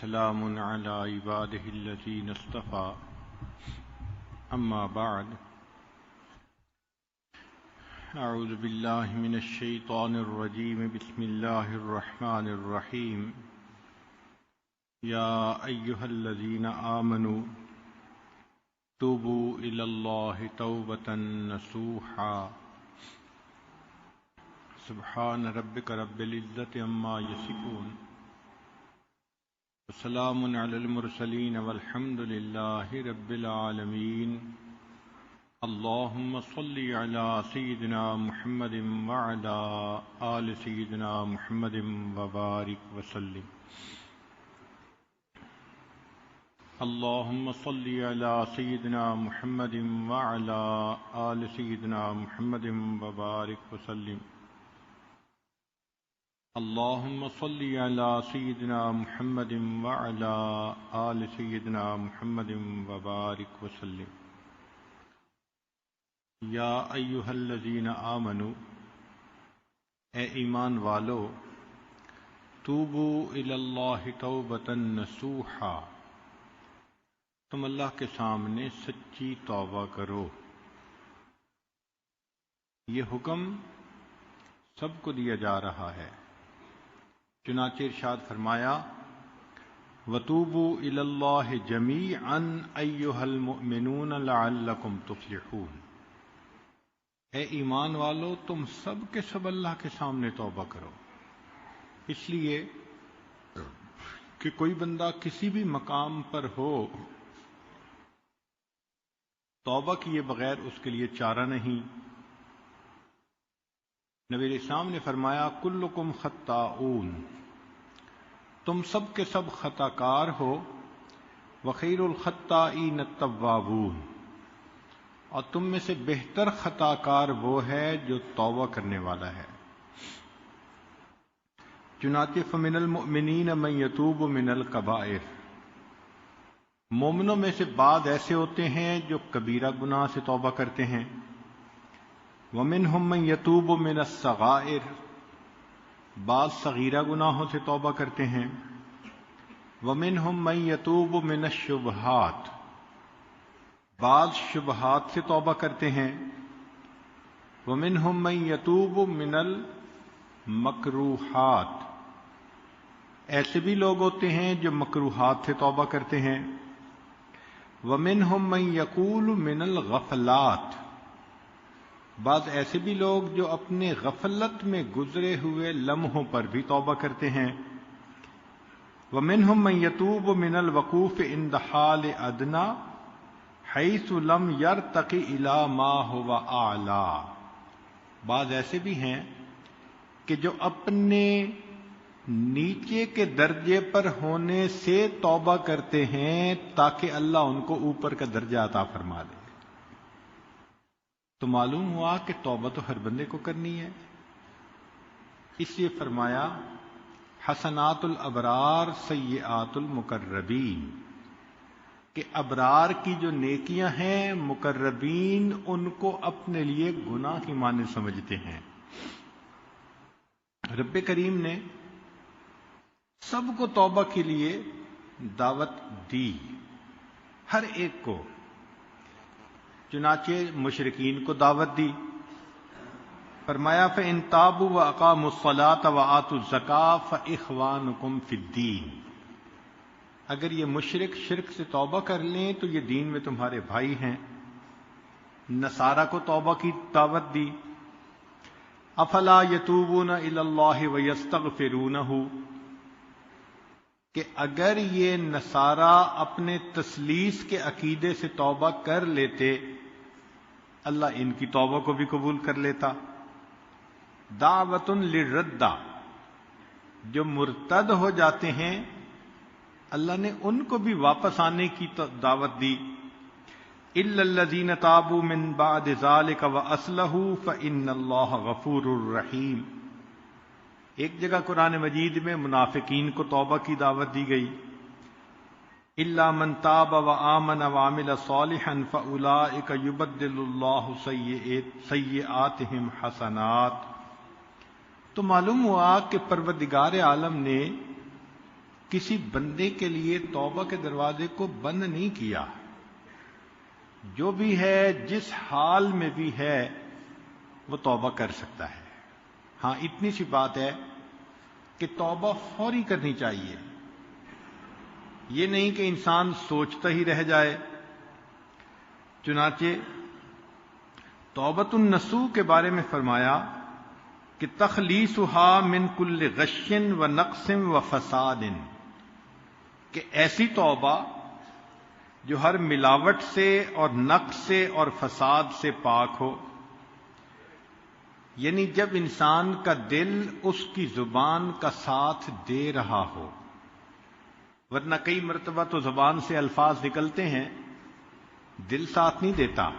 وسلام على عباده الذين اصطفى أما بعد أعوذ بالله من الشيطان الرجيم بسم الله الرحمن الرحيم يا أيها الذين آمنوا توبوا إلى الله توبة نصوحا سبحان ربك رب العزة عما يصفون وسلام على المرسلين والحمد لله رب العالمين اللهم صل على سيدنا محمد وعلى آل سيدنا محمد وبارك وسلم اللهم صل على سيدنا محمد وعلى آل سيدنا محمد وبارك وسلم اللهم صل على سيدنا محمد وعلى آل سيدنا محمد وبارك وسلم یا ایھا الذین آمنوا اے ایمان والو توبوا الی اللہ توبۃ نصوحا تم اللہ کے سامنے سچی توبہ کرو۔ یہ حکم سب کو دیا جا رہا ہے، چنانچہ ارشاد فرمایا وَتُوبُوا إِلَى اللَّهِ جَمِيعًا أَيُّهَا الْمُؤْمِنُونَ لَعَلَّكُمْ تُفْلِحُونَ اے ایمان والو تم سب کے سب اللہ کے سامنے توبہ کرو، اس لیے کہ کوئی بندہ کسی بھی مقام پر ہو توبہ کیے بغیر اس کے لیے چارہ نہیں۔ نبی علیہ السلام نے فرمایا کلکم خطاؤون، تم سب کے سب خطا کار ہو، وخیر الخطائین التوابون، اور تم میں سے بہتر خطا کار وہ ہے جو توبہ کرنے والا ہے۔ چنانچہ فمن المؤمنین من یتوب من الکبائر، مومنوں میں سے بعض ایسے ہوتے ہیں جو کبیرہ گناہ سے توبہ کرتے ہیں، ومنہم من یتوب من الصغائر، بعض صغیرہ گناہوں سے توبہ کرتے ہیں، ومنہم من یتوب من الشبہات، بعض شبہات سے توبہ کرتے ہیں، ومنہم من یتوب من المکروہات، ایسے بھی لوگ ہوتے ہیں جو مکروہات سے توبہ کرتے ہیں، ومنہم من یقول من الغفلات، بعض ایسے بھی لوگ جو اپنے غفلت میں گزرے ہوئے لمحوں پر بھی توبہ کرتے ہیں، ومنہم من یتوب من الوقوف عند حال ادنی حیث لم یرتقی الی ما هو اعلی، بعض ایسے بھی ہیں کہ جو اپنے نیچے کے درجے پر ہونے سے توبہ کرتے ہیں تاکہ اللہ ان کو اوپر کا درجہ عطا فرما دے۔ تو معلوم ہوا کہ توبہ تو ہر بندے کو کرنی ہے، اس لیے فرمایا حسنات الابرار سیئات المقربین، کہ ابرار کی جو نیکیاں ہیں مقربین ان کو اپنے لیے گناہ کی مانند سمجھتے ہیں۔ رب کریم نے سب کو توبہ کے لیے دعوت دی، ہر ایک کو، چنانچہ مشرکین کو دعوت دی، فرمایا فَإِن تَابُوا وَأَقَامُوا الصَّلَاةَ وَآتُوا الزَّكَاةَ فَإِخْوَانُكُمْ فِي الدِّينِ، اگر یہ مشرک شرک سے توبہ کر لیں تو یہ دین میں تمہارے بھائی ہیں۔ نصارہ کو توبہ کی دعوت دی، افلا یتوبون الی اللہ ویستغفرونہ، کہ اگر یہ نصارہ اپنے تثلیث کے عقیدے سے توبہ کر لیتے اللہ ان کی توبہ کو بھی قبول کر لیتا۔ دعوت للردہ، جو مرتد ہو جاتے ہیں اللہ نے ان کو بھی واپس آنے کی دعوت دی، الا الذین تابوا من بعد ذلک واصلحوا فان اللہ غفور رحیم۔ ایک جگہ قرآن مجید میں منافقین کو توبہ کی دعوت دی گئی، الا من تاب وآمن وعمل صالحا فاولئک یبدل اللہ سیئاتہم حسنات۔ تو معلوم ہوا کہ پروردگار عالم نے کسی بندے کے لیے توبہ کے دروازے کو بند نہیں کیا. جو بھی ہے جس حال میں بھی ہے وہ توبہ کر سکتا ہے. ہاں اتنی سی بات ہے کہ توبہ فوری کرنی چاہیے. یہ نہیں کہ انسان سوچتا ہی رہ جائے. چنانچہ توبۃ النصوح کے بارے میں فرمایا کہ تخلیصها من کل غش و نقص و فساد، کہ ایسی توبہ جو ہر ملاوٹ سے اور نقص سے اور فساد سے پاک ہو. یعنی جب انسان کا دل اس کی زبان کا ساتھ دے رہا ہو، ورنہ کئی مرتبہ تو زبان سے الفاظ نکلتے ہیں دل ساتھ نہیں دیتا.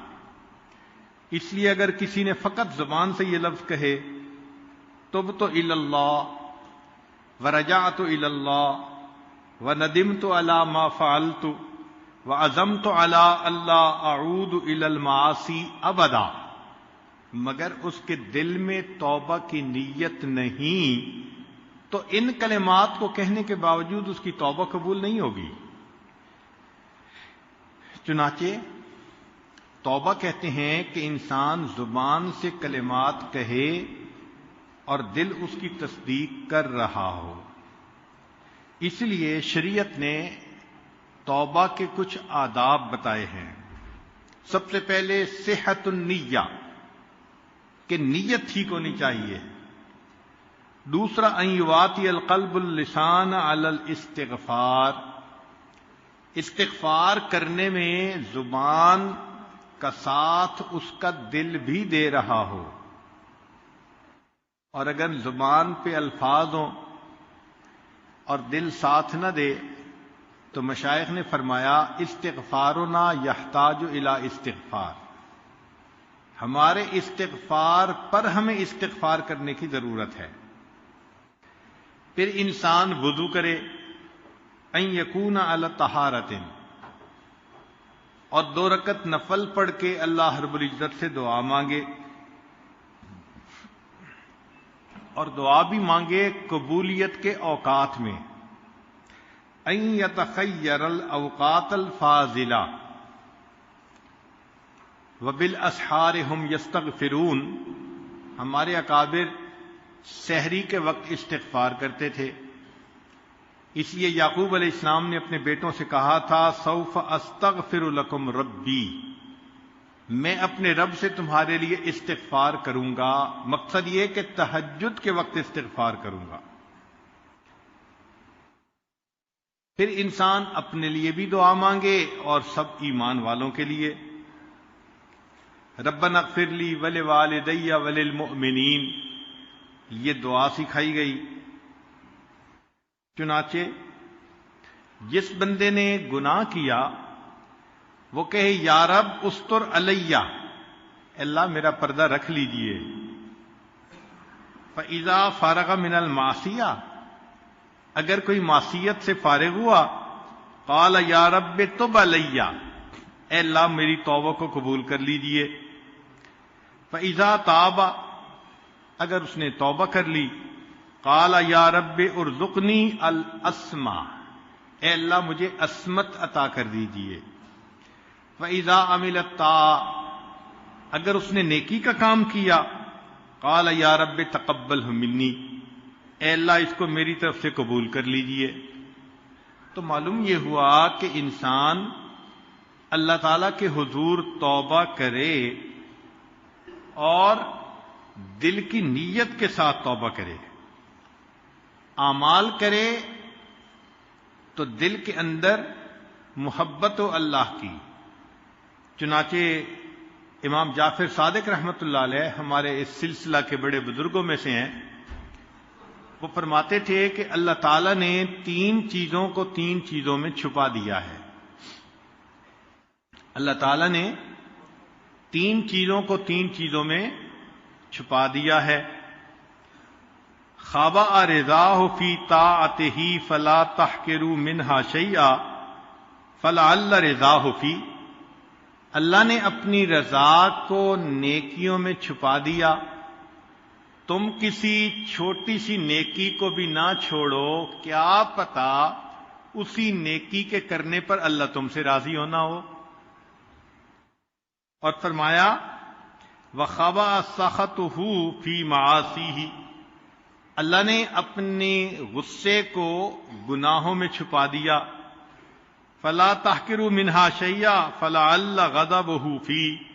اس لیے اگر کسی نے فقط زبان سے یہ لفظ کہے تبت الی اللہ ورجعت الی اللہ وندمت علی ما فعلت وعزمت علی اللہ اعود الی المعاصی ابدا، مگر اس کے دل میں توبہ کی نیت نہیں تو ان کلمات کو کہنے کے باوجود اس کی توبہ قبول نہیں ہوگی. چنانچہ توبہ کہتے ہیں کہ انسان زبان سے کلمات کہے اور دل اس کی تصدیق کر رہا ہو. اس لیے شریعت نے توبہ کے کچھ آداب بتائے ہیں. سب سے پہلے صحت النیہ، کہ نیت ٹھیک ہونی چاہیے. دوسرا ان یواتی القلب اللسان علی الاستغفار، استغفار کرنے میں زبان کا ساتھ اس کا دل بھی دے رہا ہو. اور اگر زبان پہ الفاظ ہوں اور دل ساتھ نہ دے تو مشائخ نے فرمایا استغفارنا یحتاج الی استغفار، ہمارے استغفار پر ہمیں استغفار کرنے کی ضرورت ہے. پھر انسان وضو کرے، ان یکون علی طہارۃ، اور 2 رکعت نفل پڑھ کے اللہ رب العزت سے دعا مانگے، اور دعا بھی مانگے قبولیت کے اوقات میں. ان یتخیر الاوقات الفاضلہ وبالاسحار هم یستغفرون، ہمارے اکابر سحری کے وقت استغفار کرتے تھے. اس لیے یعقوب علیہ السلام نے اپنے بیٹوں سے کہا تھا سوف استغفر لکم ربی، میں اپنے رب سے تمہارے لیے استغفار کروں گا. مقصد یہ کہ تہجد کے وقت استغفار کروں گا. پھر انسان اپنے لیے بھی دعا مانگے اور سب ایمان والوں کے لیے. ربنا اغفر لی ولوالدی وللمؤمنین، یہ دعا سکھائی گئی. چنانچہ جس بندے نے گناہ کیا وہ کہے یا رب استر علیہ، اللہ میرا پردہ رکھ لیجئے. فَإِذَا فَارَغَ مِنَ الْمَعْصِیَةِ، اگر کوئی معصیت سے فارغ ہوا قال یا رب تب علیہ، اے اللہ میری توبہ کو قبول کر لیجئے. فَإِذَا تَابَ، اگر اس نے توبہ کر لی قال یا رب ارزقنی الاسمہ، اے اللہ مجھے عصمت عطا کر دیجئے. فَإِذَا عَمِلَ الطَّاعَةَ، اگر اس نے نیکی کا کام کیا قال یا رب تقبلہ منی، اے اللہ اس کو میری طرف سے قبول کر لیجئے. تو معلوم یہ ہوا کہ انسان اللہ تعالی کے حضور توبہ کرے اور دل کی نیت کے ساتھ توبہ کرے. اعمال کرے تو دل کے اندر محبت و اللہ کی. چنانچہ امام جعفر صادق رحمۃ اللہ علیہ ہمارے اس سلسلہ کے بڑے بزرگوں میں سے ہیں. وہ فرماتے تھے کہ اللہ تعالیٰ نے 3 چیزوں کو 3 چیزوں میں چھپا دیا ہے. اللہ تعالیٰ نے 3 چیزوں کو 3 چیزوں میں چھپا دیا ہے. خابا رضاہ فی طاعتہ فلا تحقروا منہا شیئا فلعل رضاہ فی، اللہ نے اپنی رضا کو نیکیوں میں چھپا دیا. تم کسی چھوٹی سی نیکی کو بھی نہ چھوڑو، کیا پتا اسی نیکی کے کرنے پر اللہ تم سے راضی ہونا ہو۔ اور فرمایا وَخَبَأَ سَخَطُهُ فِي مَعَاصِيهِ، اللہ نے اپنے غصے کو گناہوں میں چھپا دیا۔ فَلَا تَحْقِرُوا مِنْهَا شَيْئًا فَلَعَلَّ غَضَبُهُ فِيهِ،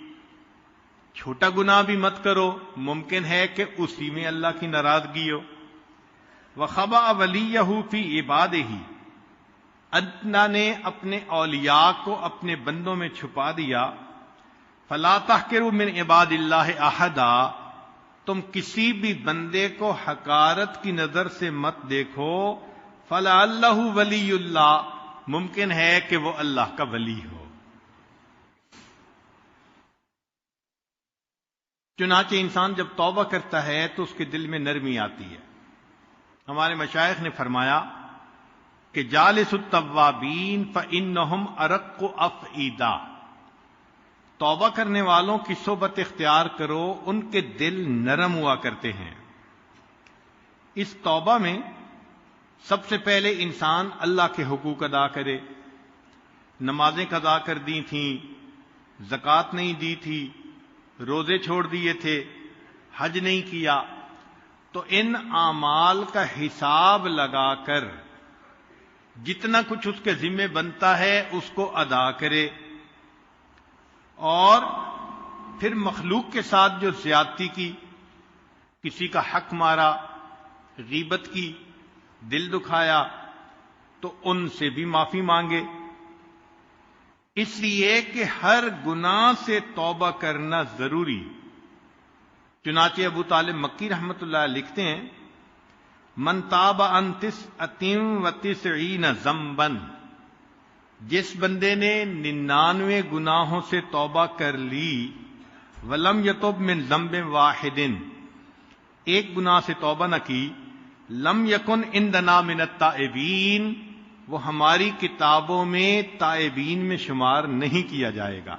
چھوٹا گناہ بھی مت کرو، ممکن ہے کہ اسی میں اللہ کی ناراضگی ہو۔ وَخَبَأَ وَلِيَّهُ فِي عِبَادِهِ، اللہ نے اپنے اولیاء کو اپنے بندوں میں چھپا دیا۔ فَلَا تَحْقِرُوا مِنْ عِبَادِ اللَّهِ أَحَدًا، تم کسی بھی بندے کو حقارت کی نظر سے مت دیکھو۔ فَلَعَلَّهُ وَلِيُّ اللَّهِ، ممکن ہے کہ وہ اللہ کا ولی ہو۔ چنانچہ انسان جب توبہ کرتا ہے تو اس کے دل میں نرمی آتی ہے۔ ہمارے مشائخ نے فرمایا کہ جالس التوابین فإنہم ارق افئدہ، توبہ کرنے والوں کی صحبت اختیار کرو، ان کے دل نرم ہوا کرتے ہیں۔ اس توبہ میں سب سے پہلے انسان اللہ کے حقوق ادا کرے۔ نمازیں قضا کر دی تھیں، زکوٰۃ نہیں دی تھی، روزے چھوڑ دیے تھے، حج نہیں کیا، تو ان اعمال کا حساب لگا کر جتنا کچھ اس کے ذمہ بنتا ہے اس کو ادا کرے، اور پھر مخلوق کے ساتھ جو زیادتی کی، کسی کا حق مارا، غیبت کی، دل دکھایا، تو ان سے بھی معافی مانگے، اس لیے کہ ہر گناہ سے توبہ کرنا ضروری۔ چنانچہ ابو طالب مکی رحمۃ اللہ لکھتے ہیں من تاب عن 99 ذنبا، جس بندے نے 99 گناہوں سے توبہ کر لی، ولم یتب من ذنب واحد، ایک گناہ سے توبہ نہ کی، لم یکن عندنا من التائبین، وہ ہماری کتابوں میں تائبین میں شمار نہیں کیا جائے گا۔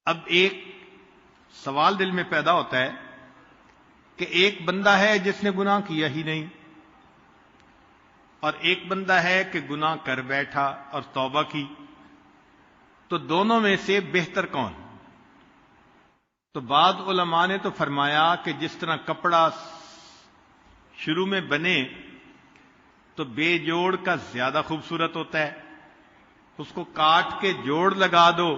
اب ایک سوال دل میں پیدا ہوتا ہے کہ ایک بندہ ہے جس نے گناہ کیا ہی نہیں، اور ایک بندہ ہے کہ گناہ کر بیٹھا اور توبہ کی، تو دونوں میں سے بہتر کون؟ تو بعض علماء نے تو فرمایا کہ جس طرح کپڑا شروع میں بنے تو بے جوڑ کا زیادہ خوبصورت ہوتا ہے، اس کو کاٹ کے جوڑ لگا دو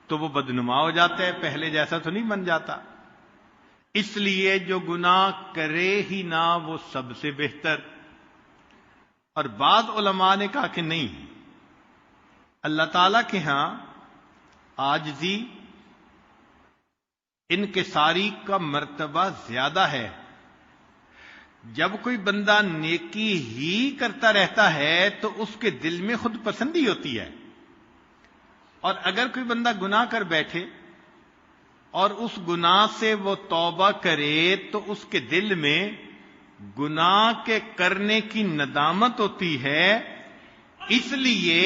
تو وہ بدنما ہو جاتا ہے، پہلے جیسا تو نہیں بن جاتا۔ اس لیے جو گناہ کرے ہی نہ وہ سب سے بہتر۔ اور بعض علماء نے کہا کہ نہیں، اللہ تعالی کے ہاں عاجزی، انکساری کا مرتبہ زیادہ ہے۔ جب کوئی بندہ نیکی ہی کرتا رہتا ہے تو اس کے دل میں خود پسندی ہوتی ہے، اور اگر کوئی بندہ گناہ کر بیٹھے اور اس گناہ سے وہ توبہ کرے تو اس کے دل میں گناہ کے کرنے کی ندامت ہوتی ہے، اس لیے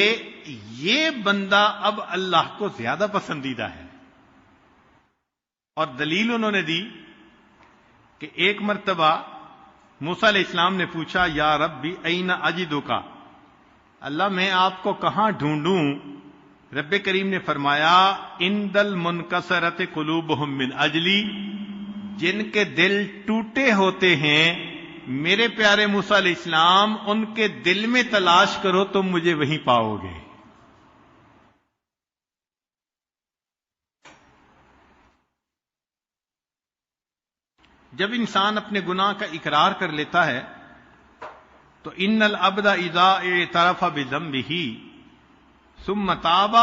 یہ بندہ اب اللہ کو زیادہ پسندیدہ ہے۔ اور دلیل انہوں نے دی کہ ایک مرتبہ موسیٰ علیہ السلام نے پوچھا یا ربی این اجدک، اللہ میں آپ کو کہاں ڈھونڈوں؟ رب کریم نے فرمایا عند المنکسرۃ قلوبہم من اجلی، جن کے دل ٹوٹے ہوتے ہیں میرے پیارے موسیٰ علیہ السلام، ان کے دل میں تلاش کرو تم مجھے وہیں پاؤ گے۔ جب انسان اپنے گناہ کا اقرار کر لیتا ہے تو ان العبد اذا اعترف بذنبہ ثم تاب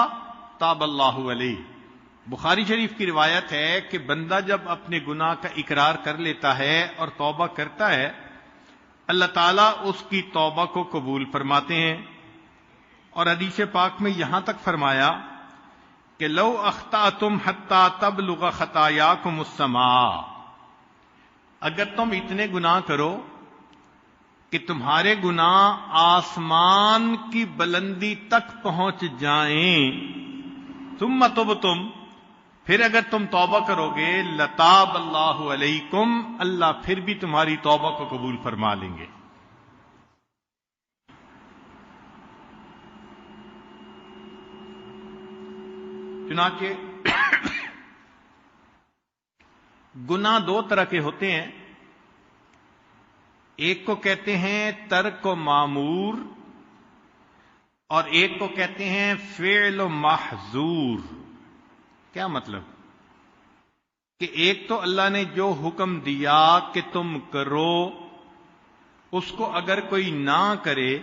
تاب اللہ علیہ، بخاری شریف کی روایت ہے کہ بندہ جب اپنے گناہ کا اقرار کر لیتا ہے اور توبہ کرتا ہے، اللہ تعالیٰ اس کی توبہ کو قبول فرماتے ہیں۔ اور حدیث پاک میں یہاں تک فرمایا کہ لو اخطأتم حتی تبلغ خطایاکم السماء، اگر تم اتنے گناہ کرو کہ تمہارے گناہ آسمان کی بلندی تک پہنچ جائیں، ثم تبتم، پھر اگر تم توبہ کرو گے لتاب اللہ علیکم، اللہ پھر بھی تمہاری توبہ کو قبول فرما لیں گے۔ چنانچہ گناہ دو طرح کے ہوتے ہیں، ایک کو کہتے ہیں ترک و معمور اور ایک کو کہتے ہیں فعل و محظور۔ کیا مطلب؟ کہ ایک تو اللہ نے جو حکم دیا کہ تم کرو، اس کو اگر کوئی نہ کرے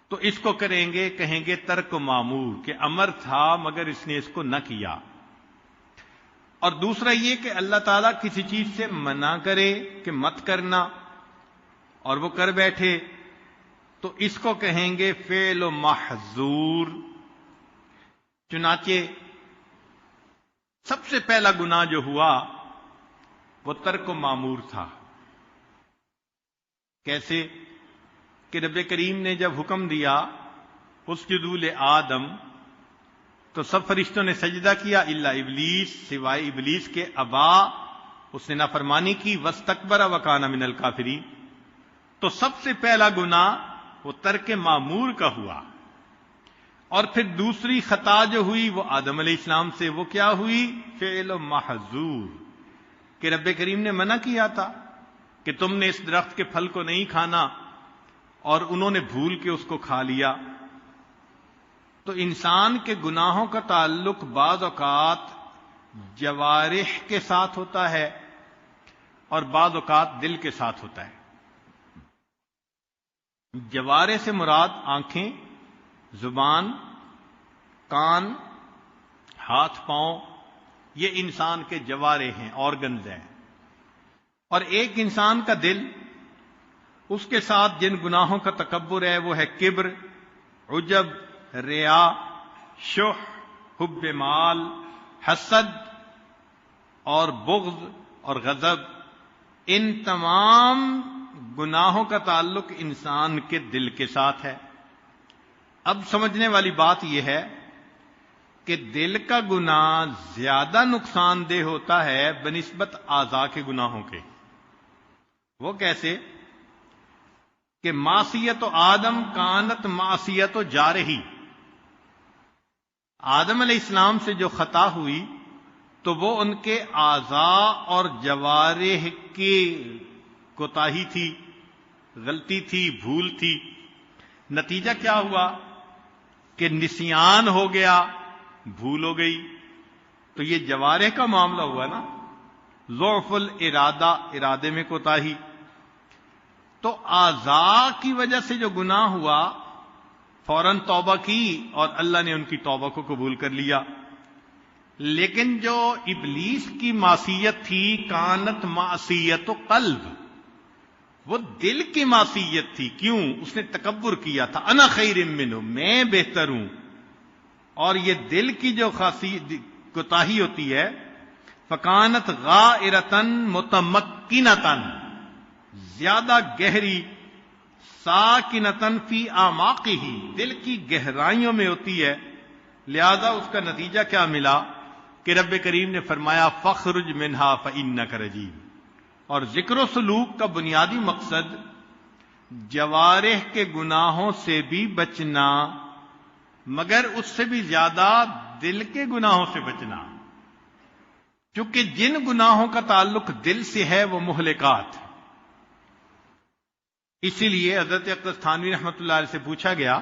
تو اس کو کریں گے، کہیں گے ترک و معمور، کہ امر تھا مگر اس نے اس کو نہ کیا۔ اور دوسرا یہ کہ اللہ تعالیٰ کسی چیز سے منع کرے کہ مت کرنا اور وہ کر بیٹھے، تو اس کو کہیں گے فعل و محظور۔ چنانچہ سب سے پہلا گناہ جو ہوا وہ ترک و معمور تھا۔ کیسے؟ کہ رب کریم نے جب حکم دیا اسجدوا لآدم تو سب فرشتوں نے سجدہ کیا الا ابلیس، سوائے ابلیس کے، ابا، اس نے نافرمانی کی، واستکبر وکان من الکافرین۔ تو سب سے پہلا گناہ وہ ترک معمور کا ہوا، اور پھر دوسری خطا جو ہوئی وہ آدم علیہ السلام سے، وہ کیا ہوئی؟ فعل و محظور، کہ رب کریم نے منع کیا تھا کہ تم نے اس درخت کے پھل کو نہیں کھانا، اور انہوں نے بھول کے اس کو کھا لیا۔ تو انسان کے گناہوں کا تعلق بعض اوقات جوارح کے ساتھ ہوتا ہے اور بعض اوقات دل کے ساتھ ہوتا ہے۔ جوارح سے مراد آنکھیں، زبان، کان، ہاتھ، پاؤں، یہ انسان کے جوارح ہیں، آرگنز ہیں۔ اور ایک انسان کا دل، اس کے ساتھ جن گناہوں کا تکبر ہے وہ ہے کبر، عجب، ریا، شح، حب مال، حسد اور بغض اور غضب۔ ان تمام گناہوں کا تعلق انسان کے دل کے ساتھ ہے۔ اب سمجھنے والی بات یہ ہے کہ دل کا گناہ زیادہ نقصان دہ ہوتا ہے بنسبت اعضاء کے گناہوں کے۔ وہ کیسے؟ کہ معصیت و آدم کانت معصیت و جارحی، آدم علیہ السلام سے جو خطا ہوئی تو وہ ان کے اعضاء اور جوارح کی کوتاہی تھی، غلطی تھی، بھول تھی۔ نتیجہ کیا ہوا؟ کہ نسیان ہو گیا، بھول ہو گئی۔ تو یہ جوارح کا معاملہ ہوا نا، ضعف الارادہ، ارادے میں کوتاہی۔ تو اعضاء کی وجہ سے جو گناہ ہوا فوراً توبہ کی اور اللہ نے ان کی توبہ کو قبول کر لیا۔ لیکن جو ابلیس کی معصیت تھی، کانت معصیت و قلب، وہ دل کی معصیت تھی۔ کیوں؟ اس نے تکبر کیا تھا، انا خیر منہ، میں بہتر ہوں۔ اور یہ دل کی جو کوتاہی ہوتی ہے، فکانت غائرتن متمکنتن، زیادہ گہری، ساکنتن فی اعماقہ، دل کی گہرائیوں میں ہوتی ہے۔ لہذا اس کا نتیجہ کیا ملا؟ کہ رب کریم نے فرمایا فخرج منہا فانک رجیم۔ اور ذکر و سلوک کا بنیادی مقصد جوارح کے گناہوں سے بھی بچنا، مگر اس سے بھی زیادہ دل کے گناہوں سے بچنا، کیونکہ جن گناہوں کا تعلق دل سے ہے وہ مہلکات۔ اسی لیے حضرت اقدس تھانوی رحمۃ اللہ علیہ سے پوچھا گیا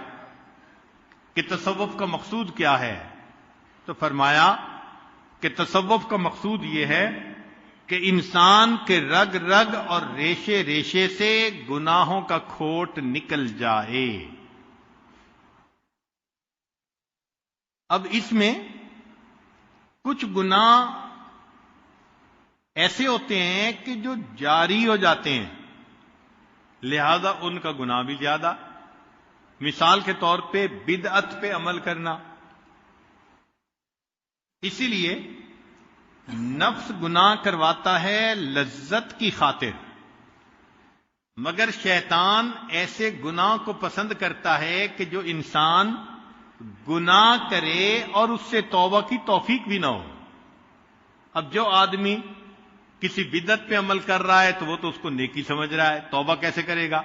کہ تصوف کا مقصود کیا ہے، تو فرمایا کہ تصوف کا مقصود یہ ہے کہ انسان کے رگ رگ اور ریشے ریشے سے گناہوں کا کھوٹ نکل جائے۔ اب اس میں کچھ گناہ ایسے ہوتے ہیں کہ جو جاری ہو جاتے ہیں، لہذا ان کا گناہ بھی زیادہ۔ مثال کے طور پہ بدعت پہ عمل کرنا۔ اسی لیے نفس گناہ کرواتا ہے لذت کی خاطر، مگر شیطان ایسے گناہ کو پسند کرتا ہے کہ جو انسان گناہ کرے اور اس سے توبہ کی توفیق بھی نہ ہو۔ اب جو آدمی کسی بدعت پہ عمل کر رہا ہے تو وہ تو اس کو نیکی سمجھ رہا ہے، توبہ کیسے کرے گا؟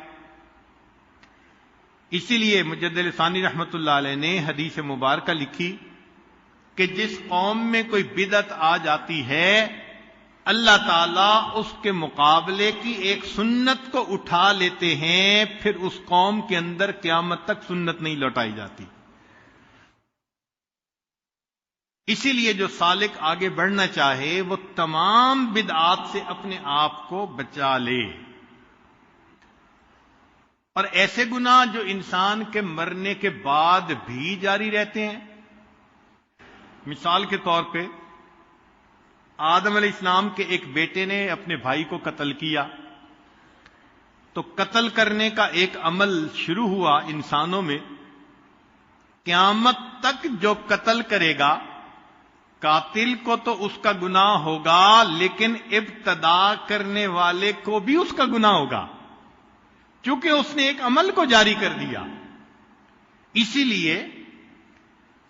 اسی لیے مجدد ثانی رحمت اللہ علیہ نے حدیث مبارکہ لکھی کہ جس قوم میں کوئی بدعت آ جاتی ہے، اللہ تعالیٰ اس کے مقابلے کی ایک سنت کو اٹھا لیتے ہیں، پھر اس قوم کے اندر قیامت تک سنت نہیں لوٹائی جاتی۔ اسی لیے جو سالک آگے بڑھنا چاہے وہ تمام بدعات سے اپنے آپ کو بچا لے، اور ایسے گناہ جو انسان کے مرنے کے بعد بھی جاری رہتے ہیں۔ مثال کے طور پہ آدم علیہ السلام کے ایک بیٹے نے اپنے بھائی کو قتل کیا، تو قتل کرنے کا ایک عمل شروع ہوا انسانوں میں، قیامت تک جو قتل کرے گا قاتل کو تو اس کا گناہ ہوگا، لیکن ابتدا کرنے والے کو بھی اس کا گناہ ہوگا، چونکہ اس نے ایک عمل کو جاری کر دیا۔ اسی لیے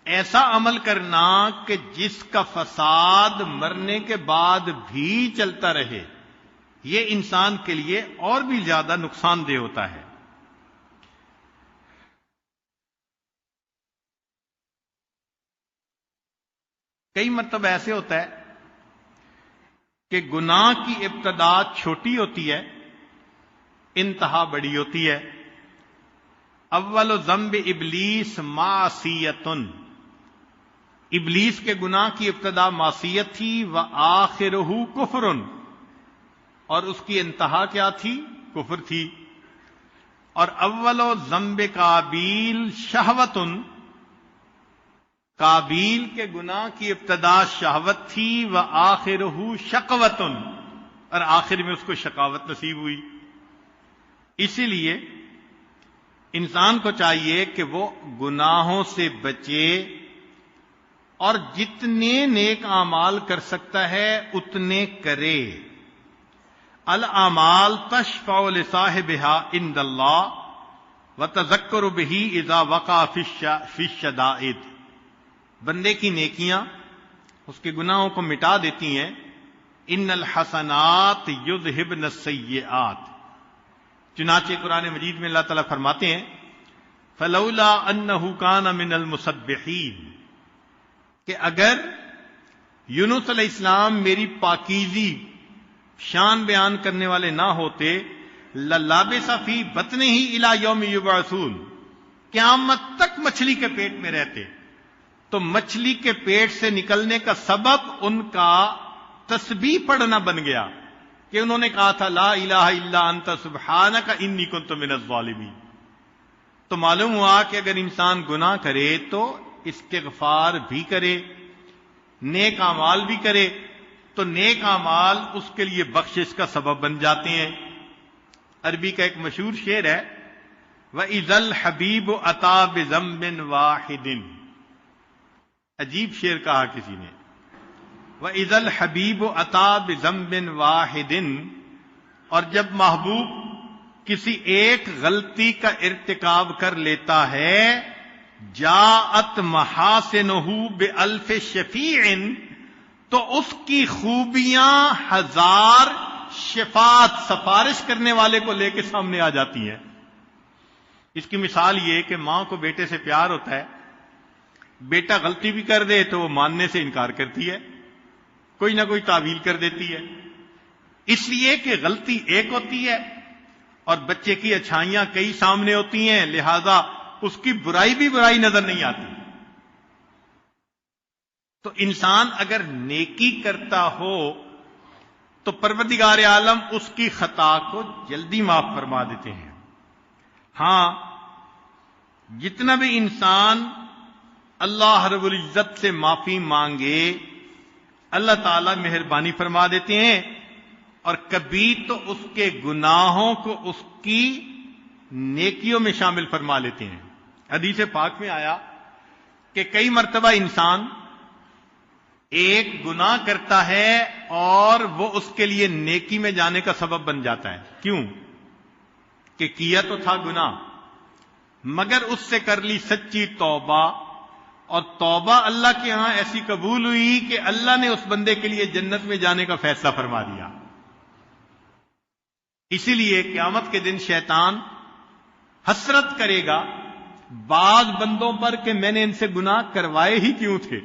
ایسا عمل کرنا کہ جس کا فساد مرنے کے بعد بھی چلتا رہے، یہ انسان کے لیے اور بھی زیادہ نقصان دہ ہوتا ہے۔ کئی مرتبہ ایسے ہوتا ہے کہ گناہ کی ابتدا چھوٹی ہوتی ہے، انتہا بڑی ہوتی ہے۔ اول ذنب ابلیس معصیتن، ابلیس کے گناہ کی ابتدا معصیت تھی، وآخرہ کفر، اور اس کی انتہا کیا تھی؟ کفر تھی۔ اور اول ذنب قابیل شہوتن، قابیل کے گناہ کی ابتدا شہوت تھی، وآخرہ شقوتن، اور آخر میں اس کو شقاوت نصیب ہوئی۔ اسی لیے انسان کو چاہیے کہ وہ گناہوں سے بچے اور جتنے نیک اعمال کر سکتا ہے اتنے کرے۔ الاعمال تشفع لصاحبها عند اللہ وتذکر به اذا وقع فی الشدائد، بندے کی نیکیاں اس کے گناہوں کو مٹا دیتی ہیں۔ ان الحسنات یذہبن السیئات، چنانچہ قرآن مجید میں اللہ تعالیٰ فرماتے ہیں فلولا انہ کان من المسبحین، کہ اگر یونس علیہ السلام میری پاکیزی شان بیان کرنے والے نہ ہوتے، للابث فی بطنہ الی یوم یبعثون، قیامت تک مچھلی کے پیٹ میں رہتے، تو مچھلی کے پیٹ سے نکلنے کا سبب ان کا تسبیح پڑھنا بن گیا، کہ انہوں نے کہا تھا لا الہ الا انت سبحانک انی کنت من الظالمین۔ تو معلوم ہوا کہ اگر انسان گناہ کرے تو استغفار بھی کرے، نیک اعمال بھی کرے، تو نیک اعمال اس کے لیے بخشش کا سبب بن جاتے ہیں۔ عربی کا ایک مشہور شعر ہے وَإِذَا الْحَبِيبُ أَتَى بِذَنبٍ وَاحِدٍ، عجیب شعر کہا کسی نے، وَإِذَا الْحَبِيبُ أَتَى بِذَنبٍ وَاحِدٍ، اور جب محبوب کسی ایک غلطی کا ارتکاب کر لیتا ہے، جاءت محاسنہ بألف شفیع، تو اس کی خوبیاں ہزار شفاعت سفارش کرنے والے کو لے کے سامنے آ جاتی ہیں۔ اس کی مثال یہ کہ ماں کو بیٹے سے پیار ہوتا ہے، بیٹا غلطی بھی کر دے تو وہ ماننے سے انکار کرتی ہے، کوئی نہ کوئی تعویل کر دیتی ہے، اس لیے کہ غلطی ایک ہوتی ہے اور بچے کی اچھائیاں کئی سامنے ہوتی ہیں، لہذا اس کی برائی بھی برائی نظر نہیں آتی۔ تو انسان اگر نیکی کرتا ہو تو پروردگار عالم اس کی خطا کو جلدی معاف فرما دیتے ہیں۔ ہاں، جتنا بھی انسان اللہ رب العزت سے معافی مانگے اللہ تعالیٰ مہربانی فرما دیتے ہیں، اور کبھی تو اس کے گناہوں کو اس کی نیکیوں میں شامل فرما لیتے ہیں۔ حدیث پاک میں آیا کہ کئی مرتبہ انسان ایک گناہ کرتا ہے اور وہ اس کے لیے نیکی میں جانے کا سبب بن جاتا ہے۔ کیوں؟ کہ کیا تو تھا گناہ، مگر اس سے کر لی سچی توبہ اور توبہ اللہ کے ہاں ایسی قبول ہوئی کہ اللہ نے اس بندے کے لیے جنت میں جانے کا فیصلہ فرما دیا. اسی لیے قیامت کے دن شیطان حسرت کرے گا بعض بندوں پر کہ میں نے ان سے گناہ کروائے ہی کیوں تھے،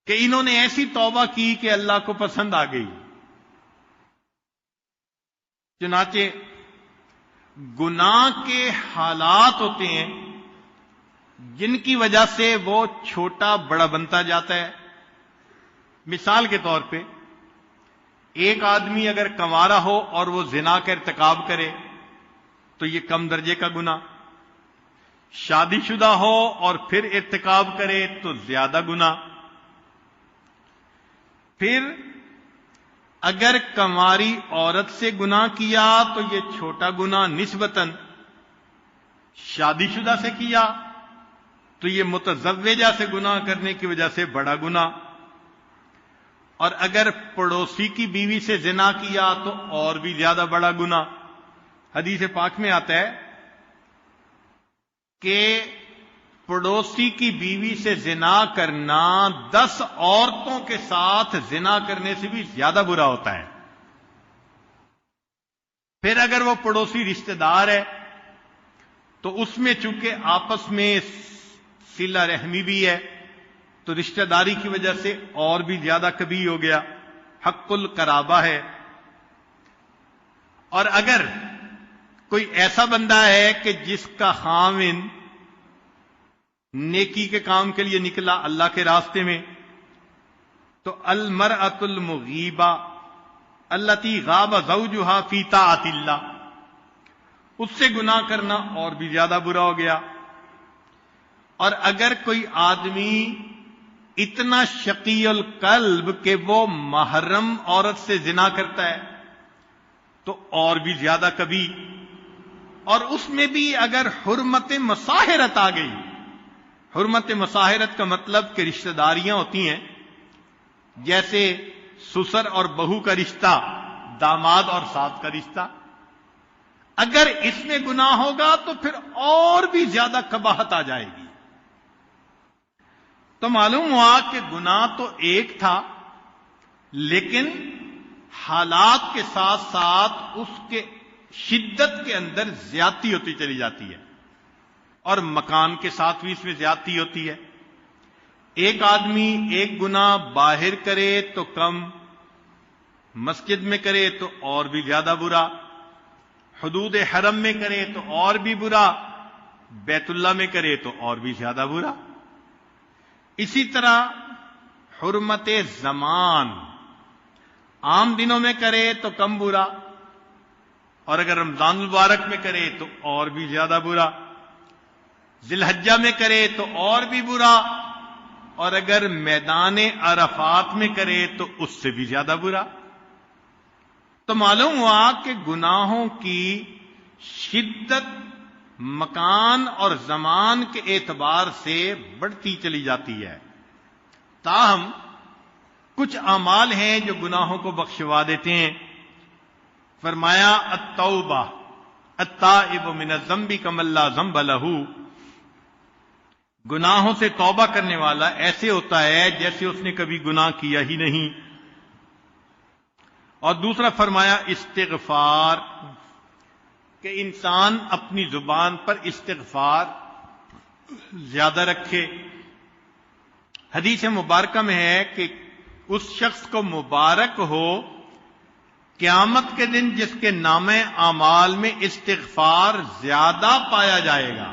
کہ انہوں نے ایسی توبہ کی کہ اللہ کو پسند آ گئی. چنانچہ گناہ کے حالات ہوتے ہیں جن کی وجہ سے وہ چھوٹا بڑا بنتا جاتا ہے. مثال کے طور پہ ایک آدمی اگر کنوارا ہو اور وہ زنا کا ارتکاب کرے تو یہ کم درجے کا گناہ، شادی شدہ ہو اور پھر ارتکاب کرے تو زیادہ گناہ، پھر اگر کنواری عورت سے گناہ کیا تو یہ چھوٹا گناہ نسبتاً، شادی شدہ سے کیا تو یہ متزوجہ سے گناہ کرنے کی وجہ سے بڑا گناہ، اور اگر پڑوسی کی بیوی سے زنا کیا تو اور بھی زیادہ بڑا گناہ. حدیث پاک میں آتا ہے کہ پڑوسی کی بیوی سے زنا کرنا 10 عورتوں کے ساتھ زنا کرنے سے بھی زیادہ برا ہوتا ہے. پھر اگر وہ پڑوسی رشتہ دار ہے تو اس میں چونکہ آپس میں صلہ رحمی بھی ہے تو رشتہ داری کی وجہ سے اور بھی زیادہ کبھی ہو گیا، حق القرابہ ہے. اور اگر کوئی ایسا بندہ ہے کہ جس کا خاوند نیکی کے کام کے لیے نکلا اللہ کے راستے میں، تو المرأۃ المغیبہ التی غاب زوجہا فی طاعت اللہ، اس سے گناہ کرنا اور بھی زیادہ برا ہو گیا. اور اگر کوئی آدمی اتنا شقی القلب کہ وہ محرم عورت سے زنا کرتا ہے تو اور بھی زیادہ کبھی. اور اس میں بھی اگر حرمت مصاہرت آ گئی، حرمت مصاہرت کا مطلب کہ رشتہ داریاں ہوتی ہیں جیسے سسر اور بہو کا رشتہ، داماد اور ساس کا رشتہ، اگر اس میں گناہ ہوگا تو پھر اور بھی زیادہ قباحت آ جائے گی. تو معلوم ہوا کہ گناہ تو ایک تھا لیکن حالات کے ساتھ ساتھ اس کے شدت کے اندر زیادتی ہوتی چلی جاتی ہے، اور مکان کے ساتھ بھی اس میں زیادتی ہوتی ہے. ایک آدمی ایک گناہ باہر کرے تو کم، مسجد میں کرے تو اور بھی زیادہ برا، حدود حرم میں کرے تو اور بھی برا، بیت اللہ میں کرے تو اور بھی زیادہ برا. اسی طرح حرمت زمان، عام دنوں میں کرے تو کم برا، اور اگر رمضان المبارک میں کرے تو اور بھی زیادہ برا، ذی الحجہ میں کرے تو اور بھی برا، اور اگر میدان عرفات میں کرے تو اس سے بھی زیادہ برا. تو معلوم ہوا کہ گناہوں کی شدت مکان اور زمان کے اعتبار سے بڑھتی چلی جاتی ہے. تاہم کچھ اعمال ہیں جو گناہوں کو بخشوا دیتے ہیں. فرمایا التوبہ التائب من الذنب کمن لا ذنب لہ، گناہوں سے توبہ کرنے والا ایسے ہوتا ہے جیسے اس نے کبھی گناہ کیا ہی نہیں. اور دوسرا فرمایا استغفار، کہ انسان اپنی زبان پر استغفار زیادہ رکھے. حدیث مبارکہ میں ہے کہ اس شخص کو مبارک ہو قیامت کے دن جس کے نامہ اعمال میں استغفار زیادہ پایا جائے گا،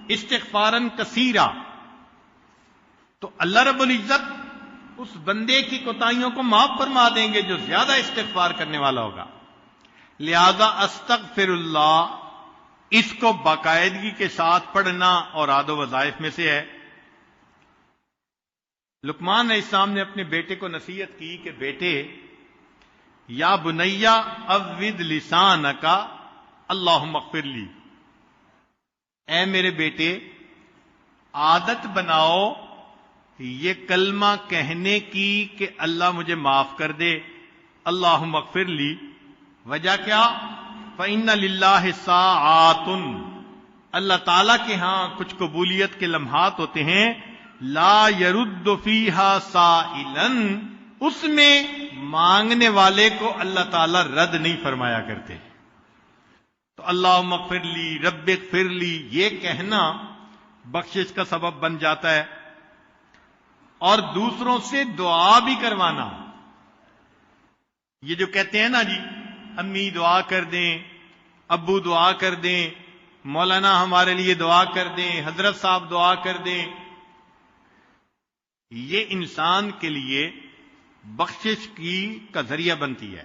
استغفاراً کثیرا. تو اللہ رب العزت اس بندے کی کوتاہیوں کو معاف فرما دیں گے جو زیادہ استغفار کرنے والا ہوگا. لہذا استغفر اللہ، اس کو باقاعدگی کے ساتھ پڑھنا اور عاد و وظائف میں سے ہے. لقمان علیہ السلام نے اپنے بیٹے کو نصیحت کی کہ بیٹے، یا بنیا عود لسانک اللہم اغفر لی، اے میرے بیٹے عادت بناؤ یہ کلمہ کہنے کی کہ اللہ مجھے معاف کر دے، اللہم اغفر لی. وجہ کیا؟ فإن للہ ساعات، اللہ تعالیٰ کے ہاں کچھ قبولیت کے لمحات ہوتے ہیں، لا يرد فیہا سائلا، اس میں مانگنے والے کو اللہ تعالیٰ رد نہیں فرمایا کرتے. تو اللہم اغفر لی، رب اغفر لی، یہ کہنا بخشش کا سبب بن جاتا ہے. اور دوسروں سے دعا بھی کروانا. یہ جو کہتے ہیں نا جی امی دعا کر دیں، ابو دعا کر دیں، مولانا ہمارے لیے دعا کر دیں، حضرت صاحب دعا کر دیں، یہ انسان کے لیے بخشش کا ذریعہ بنتی ہے.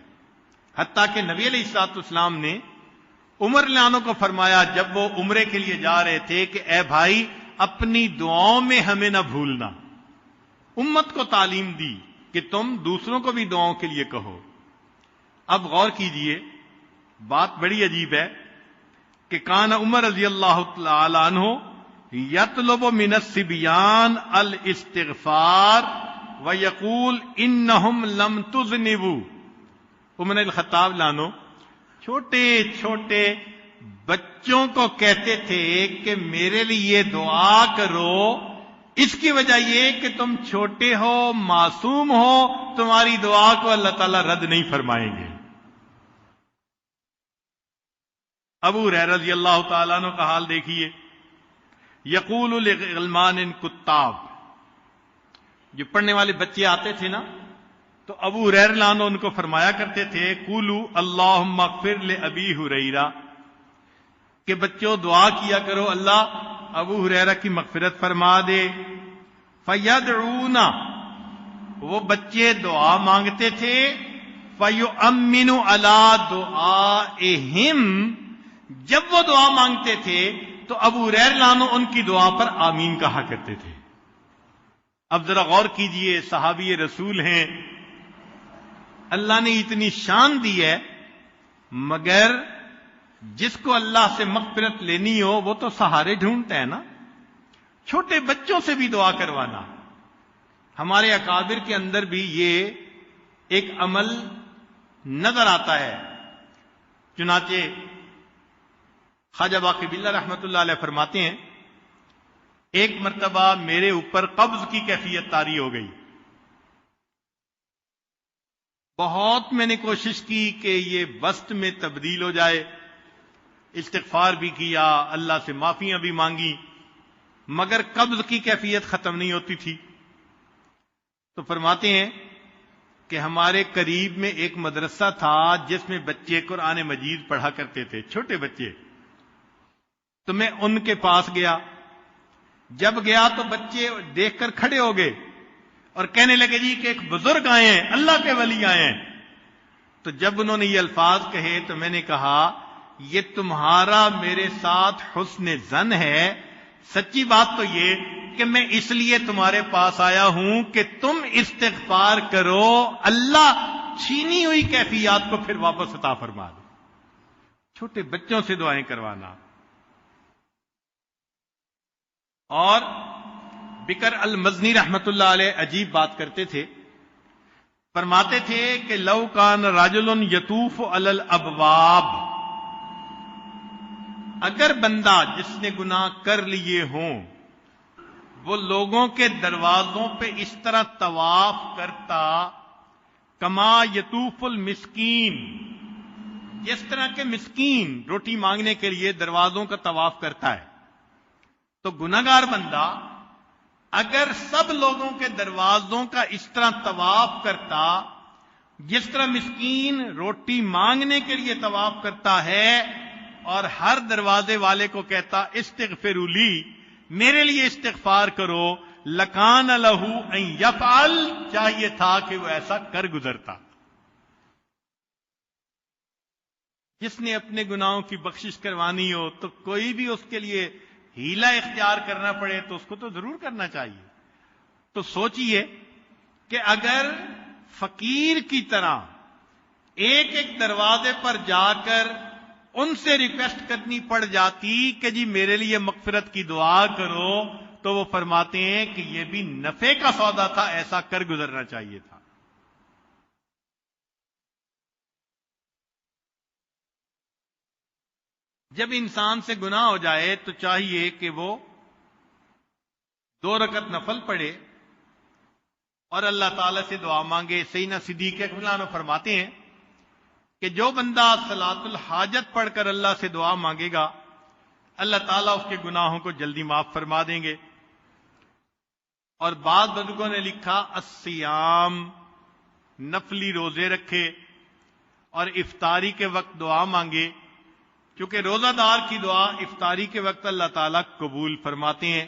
حتیٰ کہ نبی علیہ الصلوۃ والسلام نے عمر رضی اللہ عنہ کو فرمایا جب وہ عمرے کے لیے جا رہے تھے کہ اے بھائی اپنی دعاؤں میں ہمیں نہ بھولنا. امت کو تعلیم دی کہ تم دوسروں کو بھی دعاؤں کے لیے کہو. اب غور کیجئے، بات بڑی عجیب ہے کہ کان عمر رضی اللہ تعالی عنہ یطلب من الصبیان الاستغفار ویقول انہم لم تذنبوا. عمر الخطاب لانو چھوٹے چھوٹے بچوں کو کہتے تھے کہ میرے لیے دعا کرو، اس کی وجہ یہ کہ تم چھوٹے ہو، معصوم ہو، تمہاری دعا کو اللہ تعالیٰ رد نہیں فرمائیں گے. ابو ہریرہ رضی اللہ تعالیٰ عنہ کا حال دیکھیے، یقول لغلمان کتاب، جو پڑھنے والے بچے آتے تھے نا تو ابو ہریرہ رضی اللہ عنہ ان کو فرمایا کرتے تھے قولوا اللہم اغفر لابی ہریرہ، کہ بچوں دعا کیا کرو اللہ ابو ہریرہ کی مغفرت فرما دے. فیدعون، وہ بچے دعا مانگتے تھے، فیؤمن علی دعائہم، جب وہ دعا مانگتے تھے تو ابو ہریرہ لانو ان کی دعا پر آمین کہا کرتے تھے. اب ذرا غور کیجئے، صحابی رسول ہیں، اللہ نے اتنی شان دی ہے، مگر جس کو اللہ سے مغفرت لینی ہو وہ تو سہارے ڈھونڈتا ہے نا. چھوٹے بچوں سے بھی دعا کروانا. ہمارے اکابر کے اندر بھی یہ ایک عمل نظر آتا ہے. چنانچہ خواجہ باقی باللہ رحمت اللہ علیہ فرماتے ہیں ایک مرتبہ میرے اوپر قبض کی کیفیت طاری ہو گئی. بہت میں نے کوشش کی کہ یہ وسط میں تبدیل ہو جائے، استغفار بھی کیا، اللہ سے معافیاں بھی مانگی، مگر قبض کی کیفیت ختم نہیں ہوتی تھی. تو فرماتے ہیں کہ ہمارے قریب میں ایک مدرسہ تھا جس میں بچے قرآن مجید پڑھا کرتے تھے، چھوٹے بچے. تو میں ان کے پاس گیا. جب گیا تو بچے دیکھ کر کھڑے ہو گئے اور کہنے لگے جی کہ ایک بزرگ آئے ہیں، اللہ کے ولی آئے ہیں. تو جب انہوں نے یہ الفاظ کہے تو میں نے کہا یہ تمہارا میرے ساتھ حسن ظن ہے. سچی بات تو یہ کہ میں اس لیے تمہارے پاس آیا ہوں کہ تم استغفار کرو، اللہ چھینی ہوئی کیفیات کو پھر واپس عطا فرما دو. چھوٹے بچوں سے دعائیں کروانا. اور بکر المزنی رحمت اللہ علیہ عجیب بات کرتے تھے، فرماتے تھے کہ لو کان رجل یطوف علی الابواب، اگر بندہ جس نے گناہ کر لیے ہوں وہ لوگوں کے دروازوں پہ اس طرح طواف کرتا، کما یطوف المسکین، جس طرح کے مسکین روٹی مانگنے کے لیے دروازوں کا طواف کرتا ہے، تو گناہگار بندہ اگر سب لوگوں کے دروازوں کا اس طرح طواف کرتا جس طرح مسکین روٹی مانگنے کے لیے طواف کرتا ہے، اور ہر دروازے والے کو کہتا استغفروا لی، میرے لیے استغفار کرو، لکان لہ ان یفعل، چاہیے تھا کہ وہ ایسا کر گزرتا. جس نے اپنے گناہوں کی بخشش کروانی ہو تو کوئی بھی اس کے لیے ہیلا اختیار کرنا پڑے تو اس کو تو ضرور کرنا چاہیے. تو سوچئے کہ اگر فقیر کی طرح ایک ایک دروازے پر جا کر ان سے ریکویسٹ کرنی پڑ جاتی کہ جی میرے لیے مغفرت کی دعا کرو، تو وہ فرماتے ہیں کہ یہ بھی نفع کا سودا تھا، ایسا کر گزرنا چاہیے تھا. جب انسان سے گناہ ہو جائے تو چاہیے کہ وہ 2 رکعت نفل پڑھے اور اللہ تعالیٰ سے دعا مانگے۔ سیدنا صدیق اکبر عنہ فرماتے ہیں کہ جو بندہ صلاۃ الحاجت پڑھ کر اللہ سے دعا مانگے گا، اللہ تعالیٰ اس کے گناہوں کو جلدی معاف فرما دیں گے۔ اور بعض بزرگوں نے لکھا الصیام، نفلی روزے رکھے اور افطاری کے وقت دعا مانگے، کیونکہ روزہ دار کی دعا افطاری کے وقت اللہ تعالیٰ قبول فرماتے ہیں۔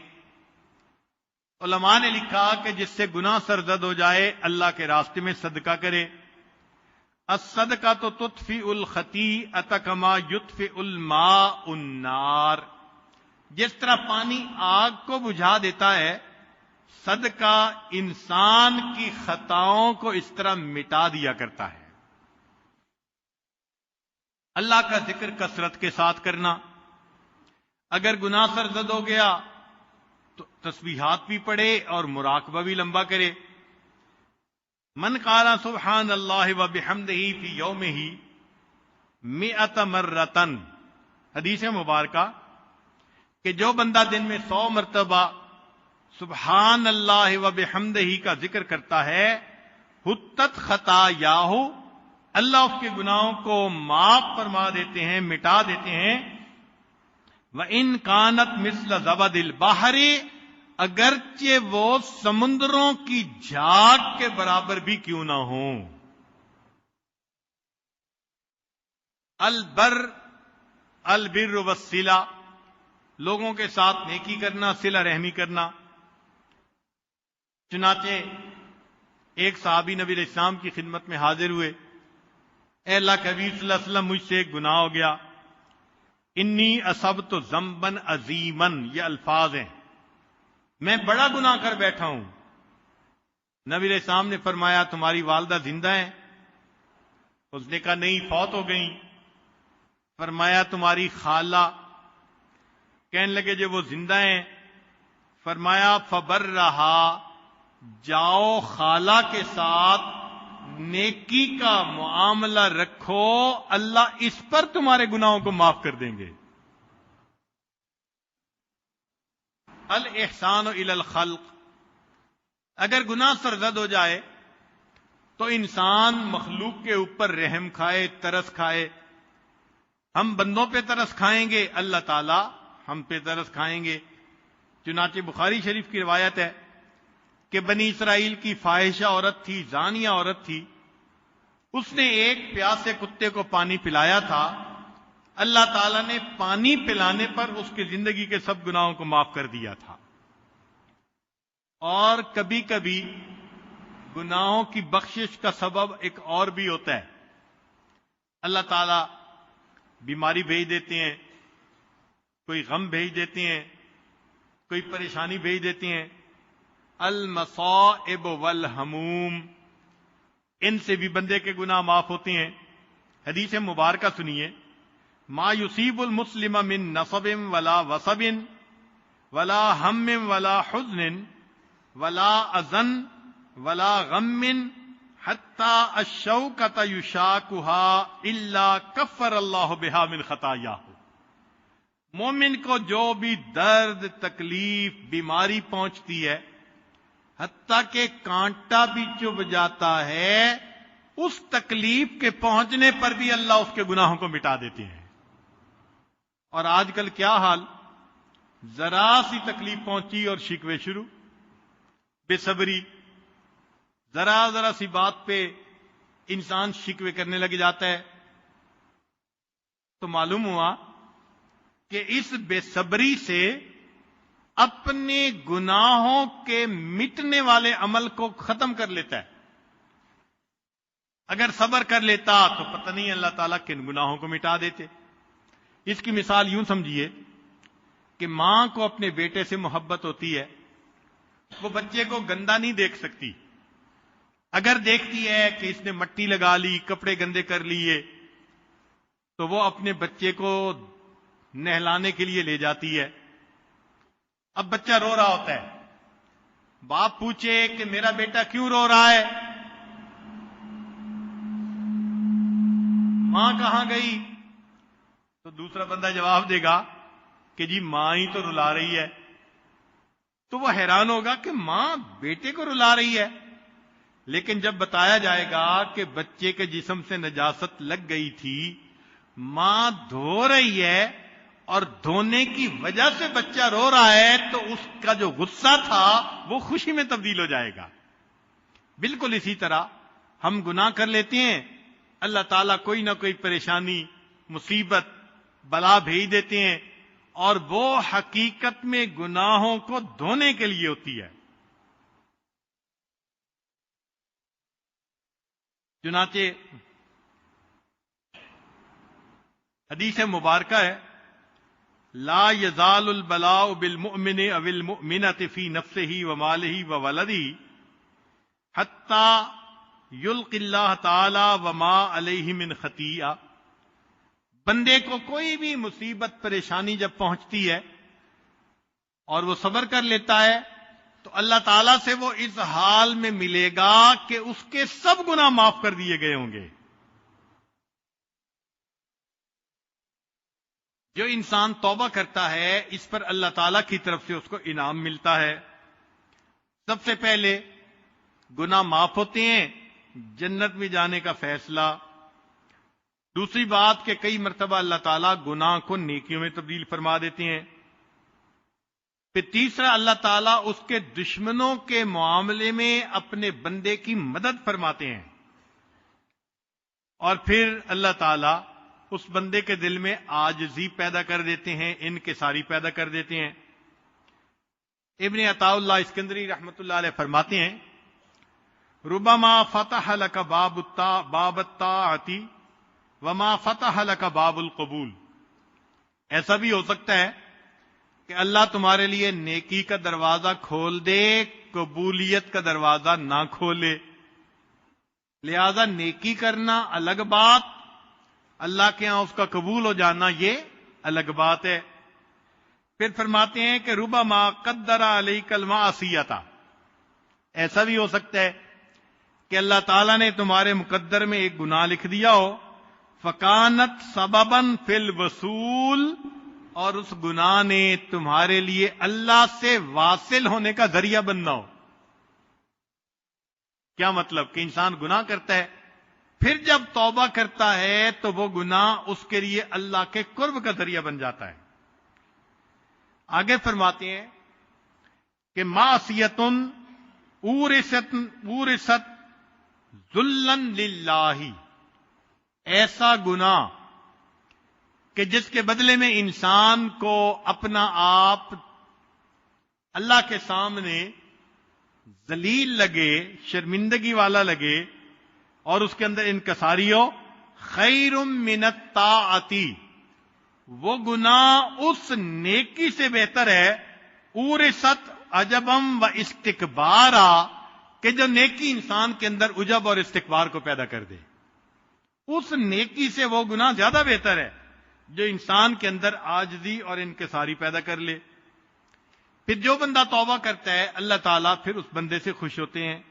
علماء نے لکھا کہ جس سے گناہ سرزد ہو جائے اللہ کے راستے میں صدقہ کرے۔ الصدقۃ تطفئ الخطیئۃ کما یطفئ الماء النار، جس طرح پانی آگ کو بجھا دیتا ہے، صدقہ انسان کی خطاؤں کو اس طرح مٹا دیا کرتا ہے۔ اللہ کا ذکر کثرت کے ساتھ کرنا، اگر گناہ سرزد ہو گیا تو تسبیحات بھی پڑھے اور مراقبہ بھی لمبا کرے۔ من قال سبحان اللہ وبحمدہ فی یومہ 100 مرۃ، حدیث مبارکہ کہ جو بندہ دن میں 100 مرتبہ سبحان اللہ وبحمدہ کا ذکر کرتا ہے، حطت خطایاہ، اللہ اس کے گناہوں کو معاف فرما دیتے ہیں، مٹا دیتے ہیں۔ وَإِن كَانَتْ مِثْلَ زَبَدِ الْبَحْرِ، اگرچہ وہ سمندروں کی جھاگ کے برابر بھی کیوں نہ ہوں۔ البر والصلہ، لوگوں کے ساتھ نیکی کرنا، صلہ رحمی کرنا۔ چنانچہ ایک صحابی نبی علیہ السلام کی خدمت میں حاضر ہوئے، اے اللہ کے حبیب صلی اللہ علیہ وسلم، مجھ سے ایک گناہ ہو گیا، انی اصبت ذنبا عظیما، یہ الفاظ ہیں، میں بڑا گناہ کر بیٹھا ہوں۔ نبی علیہ السلام نے فرمایا تمہاری والدہ زندہ ہیں؟ اس نے کہا نہیں، فوت ہو گئیں۔ فرمایا تمہاری خالہ؟ کہنے لگے جو وہ زندہ ہیں۔ فرمایا فبرہا، جاؤ خالہ کے ساتھ نیکی کا معاملہ رکھو، اللہ اس پر تمہارے گناہوں کو معاف کر دیں گے۔ الاحسان الی الخلق، اگر گناہ سرزد ہو جائے تو انسان مخلوق کے اوپر رحم کھائے، ترس کھائے۔ ہم بندوں پہ ترس کھائیں گے، اللہ تعالی ہم پہ ترس کھائیں گے۔ چنانچہ بخاری شریف کی روایت ہے کہ بنی اسرائیل کی فاحشہ عورت تھی، زانیہ عورت تھی، اس نے ایک پیاسے کتے کو پانی پلایا تھا، اللہ تعالیٰ نے پانی پلانے پر اس کی زندگی کے سب گناہوں کو معاف کر دیا تھا۔ اور کبھی کبھی گناہوں کی بخشش کا سبب ایک اور بھی ہوتا ہے، اللہ تعالیٰ بیماری بھیج دیتے ہیں، کوئی غم بھیج دیتے ہیں، کوئی پریشانی بھیج دیتے ہیں۔ المصائب والہموم، ان سے بھی بندے کے گناہ معاف ہوتے ہیں۔ حدیث مبارکہ سنیے، ما یصیب المسلم من نصب ولا وصب ولا ہم ولا حزن ولا اذن ولا غم حتی الشوکۃ یشاکها الا کفر اللہ بها من خطایاہ۔ مومن کو جو بھی درد، تکلیف، بیماری پہنچتی ہے، حتیٰ کہ کانٹا بھی چبھ جاتا ہے، اس تکلیف کے پہنچنے پر بھی اللہ اس کے گناہوں کو مٹا دیتے ہیں۔ اور آج کل کیا حال، ذرا سی تکلیف پہنچی اور شکوے شروع، بے صبری، ذرا سی بات پہ انسان شکوے کرنے لگ جاتا ہے۔ تو معلوم ہوا کہ اس بے صبری سے اپنے گناہوں کے مٹنے والے عمل کو ختم کر لیتا ہے۔ اگر صبر کر لیتا تو پتہ نہیں اللہ تعالیٰ کن گناہوں کو مٹا دیتے۔ اس کی مثال یوں سمجھیے کہ ماں کو اپنے بیٹے سے محبت ہوتی ہے، وہ بچے کو گندا نہیں دیکھ سکتی۔ اگر دیکھتی ہے کہ اس نے مٹی لگا لی، کپڑے گندے کر لیے، تو وہ اپنے بچے کو نہلانے کے لیے لے جاتی ہے۔ اب بچہ رو رہا ہوتا ہے، باپ پوچھے کہ میرا بیٹا کیوں رو رہا ہے؟ ماں کہاں گئی؟ تو دوسرا بندہ جواب دے گا کہ جی ماں ہی تو رلا رہی ہے. تو وہ حیران ہوگا کہ ماں بیٹے کو رلا رہی ہے. لیکن جب بتایا جائے گا کہ بچے کے جسم سے نجاست لگ گئی تھی، ماں دھو رہی ہے اور دھونے کی وجہ سے بچہ رو رہا ہے، تو اس کا جو غصہ تھا وہ خوشی میں تبدیل ہو جائے گا. بالکل اسی طرح ہم گناہ کر لیتے ہیں، اللہ تعالیٰ کوئی نہ کوئی پریشانی، مصیبت، بلا بھیج دیتے ہیں، اور وہ حقیقت میں گناہوں کو دھونے کے لیے ہوتی ہے. چنانچہ حدیث مبارکہ ہے، لا یزال البلاء بالمؤمن او المؤمنة فی نفسه ومالہ وولدہ حتی یلقی اللہ تعالی وما علیہ من خطیئہ. بندے کو کوئی بھی مصیبت پریشانی جب پہنچتی ہے اور وہ صبر کر لیتا ہے، تو اللہ تعالیٰ سے وہ اس حال میں ملے گا کہ اس کے سب گناہ معاف کر دیے گئے ہوں گے. جو انسان توبہ کرتا ہے اس پر اللہ تعالیٰ کی طرف سے اس کو انعام ملتا ہے. سب سے پہلے گناہ معاف ہوتے ہیں، جنت میں جانے کا فیصلہ. دوسری بات کہ کئی مرتبہ اللہ تعالیٰ گناہ کو نیکیوں میں تبدیل فرما دیتے ہیں. پھر تیسرا، اللہ تعالیٰ اس کے دشمنوں کے معاملے میں اپنے بندے کی مدد فرماتے ہیں. اور پھر اللہ تعالیٰ اس بندے کے دل میں عاجزی پیدا کر دیتے ہیں، انکساری پیدا کر دیتے ہیں. ابن عطاء اللہ اسکندری رحمۃ اللہ علیہ فرماتے ہیں، ربما فتح لک باب الطاعۃ وما فتح لک باب القبول. ایسا بھی ہو سکتا ہے کہ اللہ تمہارے لیے نیکی کا دروازہ کھول دے، قبولیت کا دروازہ نہ کھولے. لہذا نیکی کرنا الگ بات، اللہ کے ہاں اس کا قبول ہو جانا یہ الگ بات ہے. پھر فرماتے ہیں کہ ربما قدر علیک المعصیۃ. ایسا بھی ہو سکتا ہے کہ اللہ تعالیٰ نے تمہارے مقدر میں ایک گناہ لکھ دیا ہو، فکانت سببا فی الوصول، اور اس گناہ نے تمہارے لیے اللہ سے واصل ہونے کا ذریعہ بننا ہو. کیا مطلب؟ کہ انسان گناہ کرتا ہے، پھر جب توبہ کرتا ہے تو وہ گناہ اس کے لیے اللہ کے قرب کا ذریعہ بن جاتا ہے. آگے فرماتے ہیں کہ معصیۃ اورثت ذلا للہ. ایسا گناہ کہ جس کے بدلے میں انسان کو اپنا آپ اللہ کے سامنے ذلیل لگے، شرمندگی والا لگے، اور اس کے اندر انکساری ہو. خیر من الطاعۃ، وہ گناہ اس نیکی سے بہتر ہے. اورثت عجبم و استکبارا، کہ جو نیکی انسان کے اندر عجب اور استکبار کو پیدا کر دے. اس نیکی سے وہ گناہ زیادہ بہتر ہے جو انسان کے اندر عاجزی اور انکساری پیدا کر لے. پھر جو بندہ توبہ کرتا ہے اللہ تعالیٰ پھر اس بندے سے خوش ہوتے ہیں.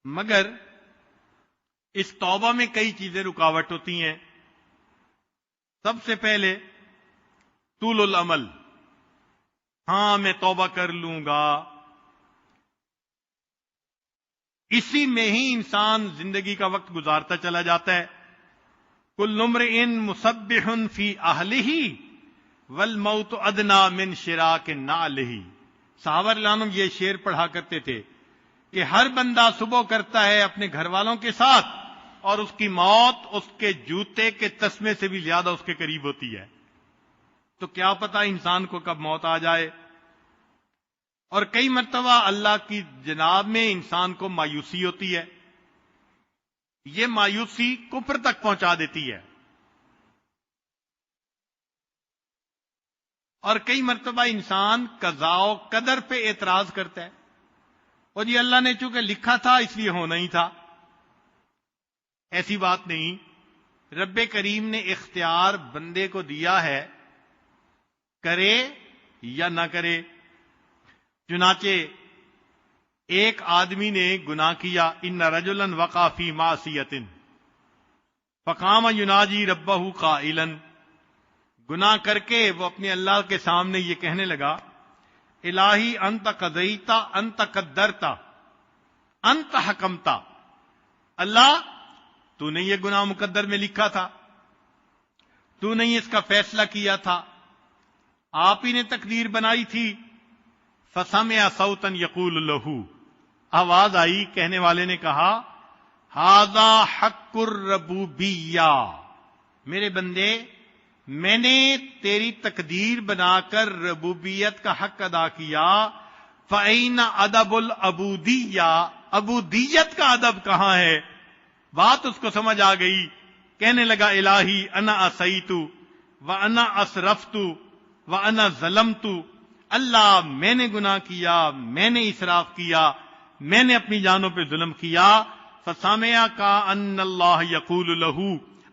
مگر اس توبہ میں کئی چیزیں رکاوٹ ہوتی ہیں. سب سے پہلے طول العمل. ہاں میں توبہ کر لوں گا، اسی میں ہی انسان زندگی کا وقت گزارتا چلا جاتا ہے. کل امرئ مسبح فی اہلہ والموت ادنی من شراک نعلہ. صحابہ رضی اللہ عنہم یہ شعر پڑھا کرتے تھے کہ ہر بندہ صبح کرتا ہے اپنے گھر والوں کے ساتھ، اور اس کی موت اس کے جوتے کے تسمے سے بھی زیادہ اس کے قریب ہوتی ہے. تو کیا پتا انسان کو کب موت آ جائے. اور کئی مرتبہ اللہ کی جناب میں انسان کو مایوسی ہوتی ہے، یہ مایوسی کفر تک پہنچا دیتی ہے. اور کئی مرتبہ انسان قضاء و قدر پہ اعتراض کرتا ہے، اور یہ اللہ نے چونکہ لکھا تھا اس لیے ہونا ہی تھا. ایسی بات نہیں. رب کریم نے اختیار بندے کو دیا ہے، کرے یا نہ کرے. چنانچہ ایک آدمی نے گناہ کیا، ان رجلا وقع فی معصیۃ فقام یناجی ربہ قائلا، گناہ کر کے وہ اپنے اللہ کے سامنے یہ کہنے لگا، الہی انت قضیتا انت قدرتا انت حکمتا، اللہ تو نے یہ گناہ مقدر میں لکھا تھا، تو نے اس کا فیصلہ کیا تھا، آپ ہی نے تقدیر بنائی تھی۔ فسمع صوتا یقول لہ، آواز آئی، کہنے والے نے کہا، ھذا حق الربوبیہ، میرے بندے میں نے تیری تقدیر بنا کر ربوبیت کا حق ادا کیا، فَأَيْنَ أَدَبُ الْعُبُودِيَّةِ، عبودیت کا ادب کہاں ہے؟ بات اس کو سمجھ آ گئی، کہنے لگا، الہی انا عصیت وانا اسرفت وانا ظلمت، اللہ میں نے گناہ کیا، میں نے اسراف کیا، میں نے اپنی جانوں پہ ظلم کیا۔ فسمع کأن اللہ یقول لہ،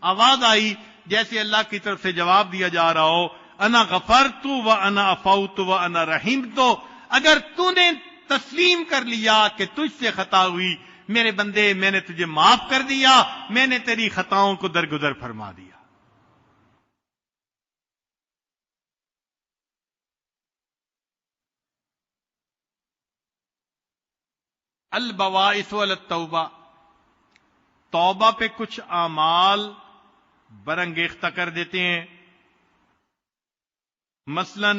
آواز آئی جیسے اللہ کی طرف سے جواب دیا جا رہا ہو، انا غفرت وانا عفوت وانا رحمت، اگر تو نے تسلیم کر لیا کہ تجھ سے خطا ہوئی، میرے بندے میں نے تجھے معاف کر دیا، میں نے تیری خطاؤں کو درگزر فرما دیا۔ البواعث والتوبہ، توبہ پہ کچھ اعمال برانگیختہ کر دیتے ہیں، مثلا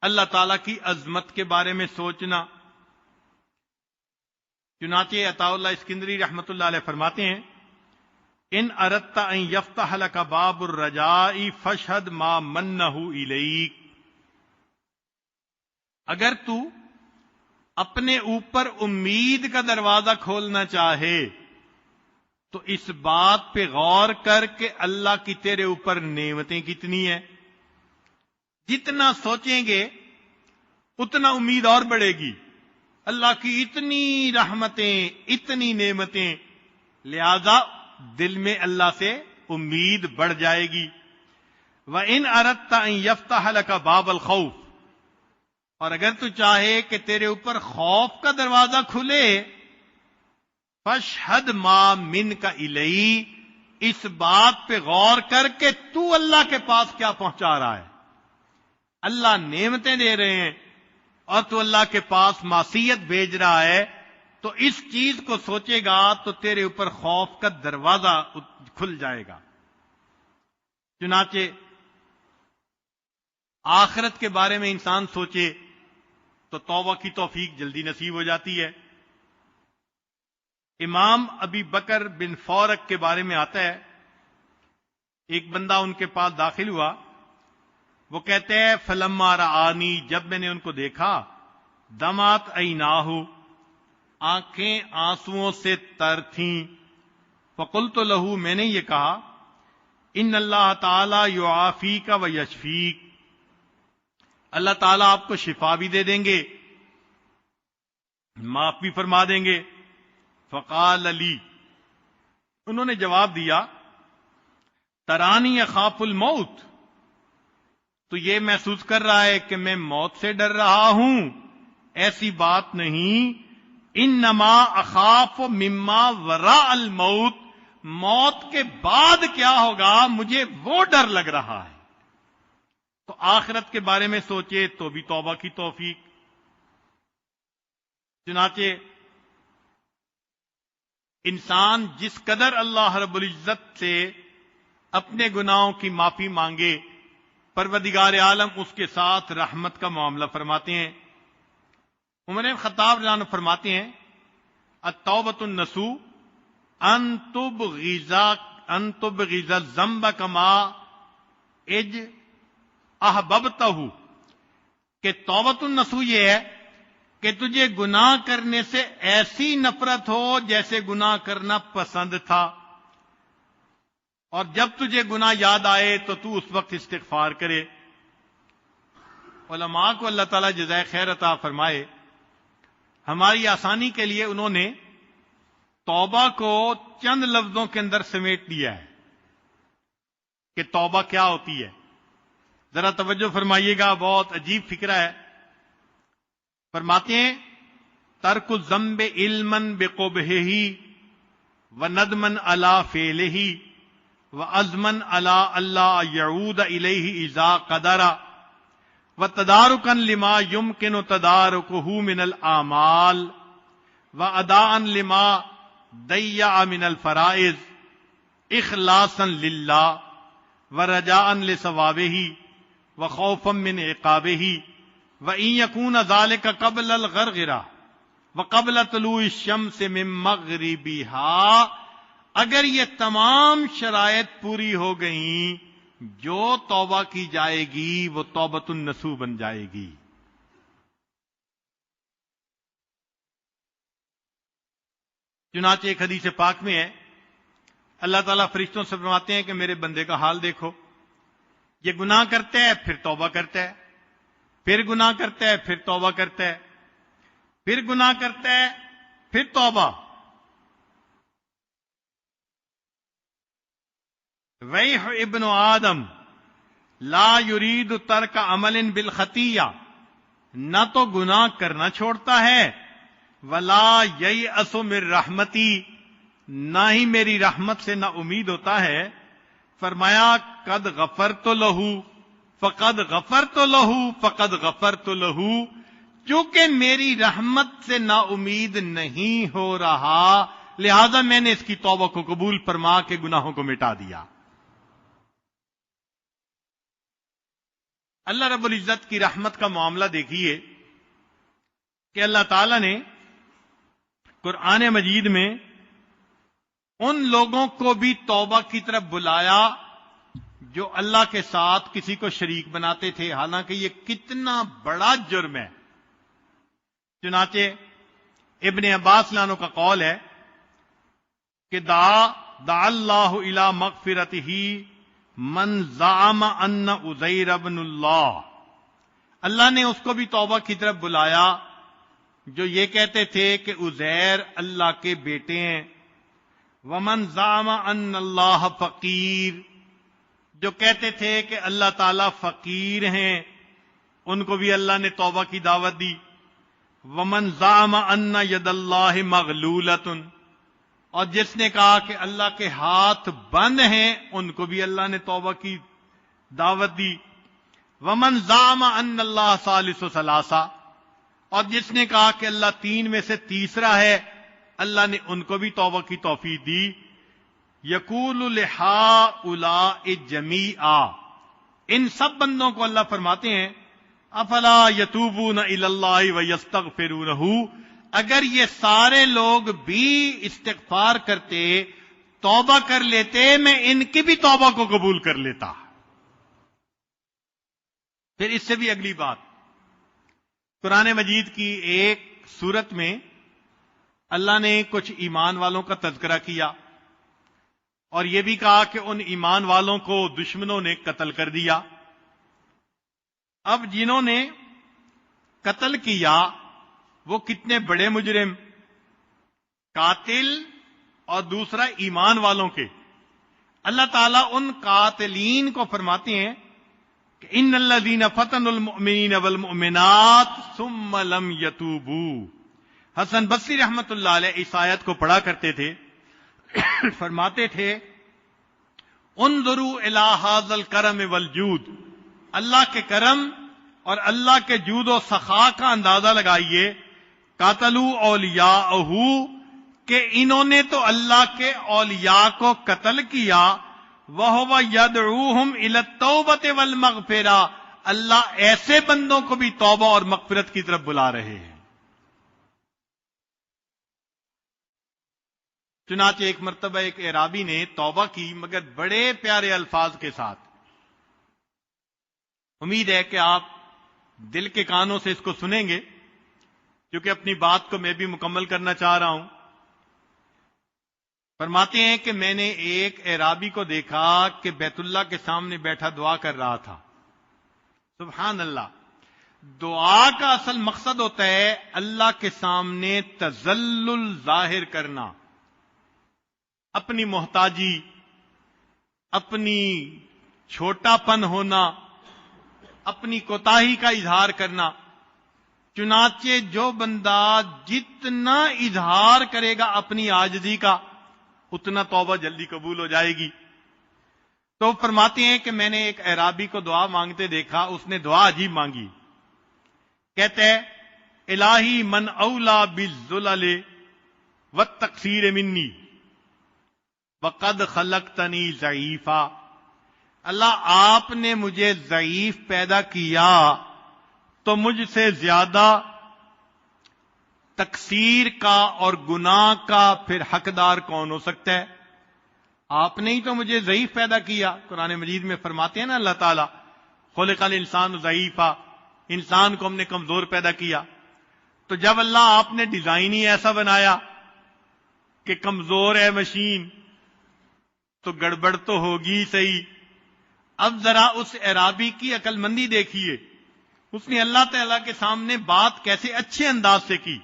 اللہ تعالی کی عظمت کے بارے میں سوچنا۔ چنانچہ عطا اللہ اسکندری رحمت اللہ علیہ فرماتے ہیں، ان اردت ان یفتح لک باب الرجاء فاشہد ما منہ الیک، اگر تو اپنے اوپر امید کا دروازہ کھولنا چاہے تو اس بات پہ غور کر کے اللہ کی تیرے اوپر نعمتیں کتنی ہیں، جتنا سوچیں گے اتنا امید اور بڑھے گی، اللہ کی اتنی رحمتیں، اتنی نعمتیں، لہذا دل میں اللہ سے امید بڑھ جائے گی۔ وَإِنْ أَرَدْتَ أَنْ يَفْتَحَ لَكَ بَابَ الْخَوْفِ، اور اگر تو چاہے کہ تیرے اوپر خوف کا دروازہ کھلے، فَاشْهَدْ مَا مِنْكَ إِلَيْهِ، اس بات پہ غور کر کے تو اللہ کے پاس کیا پہنچا رہا ہے۔ اللہ نعمتیں دے رہے ہیں اور تو اللہ کے پاس معصیت بھیج رہا ہے، تو اس چیز کو سوچے گا تو تیرے اوپر خوف کا دروازہ کھل جائے گا۔ چنانچہ آخرت کے بارے میں انسان سوچے تو توبہ کی توفیق جلدی نصیب ہو جاتی ہے۔ امام ابی بکر بن فورق کے بارے میں آتا ہے، ایک بندہ ان کے پاس داخل ہوا، وہ کہتے ہیں، فلما رآنی، جب میں نے ان کو دیکھا، دمعت عیناہ، آنکھیں آنسوؤں سے تر تھیں، فقلت لہ، میں نے یہ کہا، ان اللہ تعالی یعافیک و یشفیک، اللہ تعالیٰ آپ کو شفا بھی دے دیں گے، معاف بھی فرما دیں گے۔ فقال علی، انہوں نے جواب دیا، ترانی اخاف الموت، تو یہ محسوس کر رہا ہے کہ میں موت سے ڈر رہا ہوں؟ ایسی بات نہیں، انما اخاف مما وراء الموت، موت کے بعد کیا ہوگا مجھے وہ ڈر لگ رہا ہے۔ تو آخرت کے بارے میں سوچے تو بھی توبہ کی توفیق۔ چنانچہ انسان جس قدر اللہ رب العزت سے اپنے گناہوں کی معافی مانگے، پروردگار عالم اس کے ساتھ رحمت کا معاملہ فرماتے ہیں۔ عمر بن خطاب رضی اللہ عنہ فرماتے ہیں، التوبۃ النصوح ان تبغض الذنب کما احببتہ، کہ توبۃ النصوح یہ ہے کہ تجھے گناہ کرنے سے ایسی نفرت ہو جیسے گناہ کرنا پسند تھا، اور جب تجھے گناہ یاد آئے تو اس وقت استغفار کرے۔ علماء کو اللہ تعالیٰ جزائے خیر عطا فرمائے، ہماری آسانی کے لیے انہوں نے توبہ کو چند لفظوں کے اندر سمیٹ دیا ہے کہ توبہ کیا ہوتی ہے۔ ذرا توجہ فرمائیے گا، بہت عجیب فکرہ ہے۔ فرماتے ہیں، ترک الذنب علما بقبحہ وندما علی فعلہ وعزما علی اللہ یعود الیہ اذا قدر وتدارکا لما یمکن تدارکہ من الاعمال واداء لما ضیع من الفرائض اخلاصا للہ ورجاء لثوابہ وخوفا من عقابہ وَإِن يَكُونَ ذَلِكَ قَبْلَ الْغَرْغِرَةِ وَقَبْلَ طُلُوعِ الشَّمْسِ مِن مَغْرِبِهَا، اگر یہ تمام شرائط پوری ہو گئیں، جو توبہ کی جائے گی وہ توبۃ النصوح بن جائے گی۔ چنانچہ ایک حدیث پاک میں ہے، اللہ تعالیٰ فرشتوں سے فرماتے ہیں کہ میرے بندے کا حال دیکھو، یہ گناہ کرتا ہے پھر توبہ کرتا ہے، پھر گناہ کرتا ہے پھر توبہ کرتا ہے، پھر گناہ کرتا ہے پھر توبہ۔ ویح ابن آدم لا یرید ترک عمل بالخطیہ، نہ تو گناہ کرنا چھوڑتا ہے، ولا ییأس من رحمتی، نہ ہی میری رحمت سے نا امید ہوتا ہے۔ فرمایا قد غفرت لہ فقد غفرت لہ فقد غفرت لہ، چونکہ میری رحمت سے نا امید نہیں ہو رہا لہذا میں نے اس کی توبہ کو قبول فرما کے گناہوں کو مٹا دیا۔ اللہ رب العزت کی رحمت کا معاملہ دیکھیے کہ اللہ تعالی نے قرآن مجید میں ان لوگوں کو بھی توبہ کی طرف بلایا جو اللہ کے ساتھ کسی کو شریک بناتے تھے، حالانکہ یہ کتنا بڑا جرم ہے۔ چنانچہ ابن عباس لانو کا قول ہے کہ دعا اللہ الی مغفرتہ من زعم ان عزیر ابن اللہ، اللہ نے اس کو بھی توبہ کی طرف بلایا جو یہ کہتے تھے کہ عزیر اللہ کے بیٹے ہیں۔ ومن زعم ان اللہ فقیر، جو کہتے تھے کہ اللہ تعالیٰ فقیر ہیں، ان کو بھی اللہ نے توبہ کی دعوت دی۔ ومن زعم ان ید اللہ مغلولۃ، اور جس نے کہا کہ اللہ کے ہاتھ بند ہیں، ان کو بھی اللہ نے توبہ کی دعوت دی۔ ومن زعم ان اللہ ثالث ثلاثہ، اور جس نے کہا کہ اللہ تین میں سے تیسرا ہے، اللہ نے ان کو بھی توبہ کی توفیق دی۔ یقول لہؤلاء جمیعا، ان سب بندوں کو اللہ فرماتے ہیں افلا یتوبون الی اللہ ویستغفرونہ، اگر یہ سارے لوگ بھی استغفار کرتے، توبہ کر لیتے، میں ان کی بھی توبہ کو قبول کر لیتا۔ پھر اس سے بھی اگلی بات، قرآن مجید کی ایک سورت میں اللہ نے کچھ ایمان والوں کا تذکرہ کیا اور یہ بھی کہا کہ ان ایمان والوں کو دشمنوں نے قتل کر دیا۔ اب جنہوں نے قتل کیا وہ کتنے بڑے مجرم، قاتل اور دوسرا ایمان والوں کے۔ اللہ تعالیٰ ان قاتلین کو فرماتے ہیں کہ ان الذین فتنوا المؤمنین والمؤمنات ثم لم یتوبوا۔ حسن بصری رحمت اللہ علیہ اس آیت کو پڑھا کرتے تھے، فرماتے تھے انظروا الی ھذا الکرم والجود، اللہ کے کرم اور اللہ کے جود و سخا کا اندازہ لگائیے۔ قاتلوا اولیاءہ، کہ انہوں نے تو اللہ کے اولیاء کو قتل کیا۔ وَهُوَ يَدْعُوهُمْ إِلَى التَّوْبَةِ وَالْمَغْفِرَةِ، اللہ ایسے بندوں کو بھی توبہ اور مغفرت کی طرف بلا رہے ہیں۔ چنانچہ ایک مرتبہ ایک اعرابی نے توبہ کی، مگر بڑے پیارے الفاظ کے ساتھ۔ امید ہے کہ آپ دل کے کانوں سے اس کو سنیں گے، کیونکہ اپنی بات کو میں بھی مکمل کرنا چاہ رہا ہوں۔ فرماتے ہیں کہ میں نے ایک اعرابی کو دیکھا کہ بیت اللہ کے سامنے بیٹھا دعا کر رہا تھا۔ سبحان اللہ، دعا کا اصل مقصد ہوتا ہے اللہ کے سامنے تذلل ظاہر کرنا، اپنی محتاجی، اپنی چھوٹا پن ہونا، اپنی کوتاہی کا اظہار کرنا۔ چنانچہ جو بندہ جتنا اظہار کرے گا اپنی عاجزی کا، اتنا توبہ جلدی قبول ہو جائے گی۔ تو فرماتے ہیں کہ میں نے ایک اعرابی کو دعا مانگتے دیکھا، اس نے دعا عجیب مانگی. کہتے ہیں الہی من اولا بالذلل والتقصیر منی وقد خلقتنی ضعیفا. اللہ آپ نے مجھے ضعیف پیدا کیا تو مجھ سے زیادہ تقصیر کا اور گناہ کا پھر حقدار کون ہو سکتا ہے؟ آپ نے ہی تو مجھے ضعیف پیدا کیا. قرآن مجید میں فرماتے ہیں نا اللہ تعالیٰ خلق الانسان ضعیفا، انسان کو ہم نے کمزور پیدا کیا. تو جب اللہ آپ نے ڈیزائن ہی ایسا بنایا کہ کمزور ہے مشین تو گڑبڑ تو ہوگی صحیح. اب ذرا اس اعرابی کی عقل مندی دیکھیے، اس نے اللہ تعالیٰ کے سامنے بات کیسے اچھے انداز سے کی.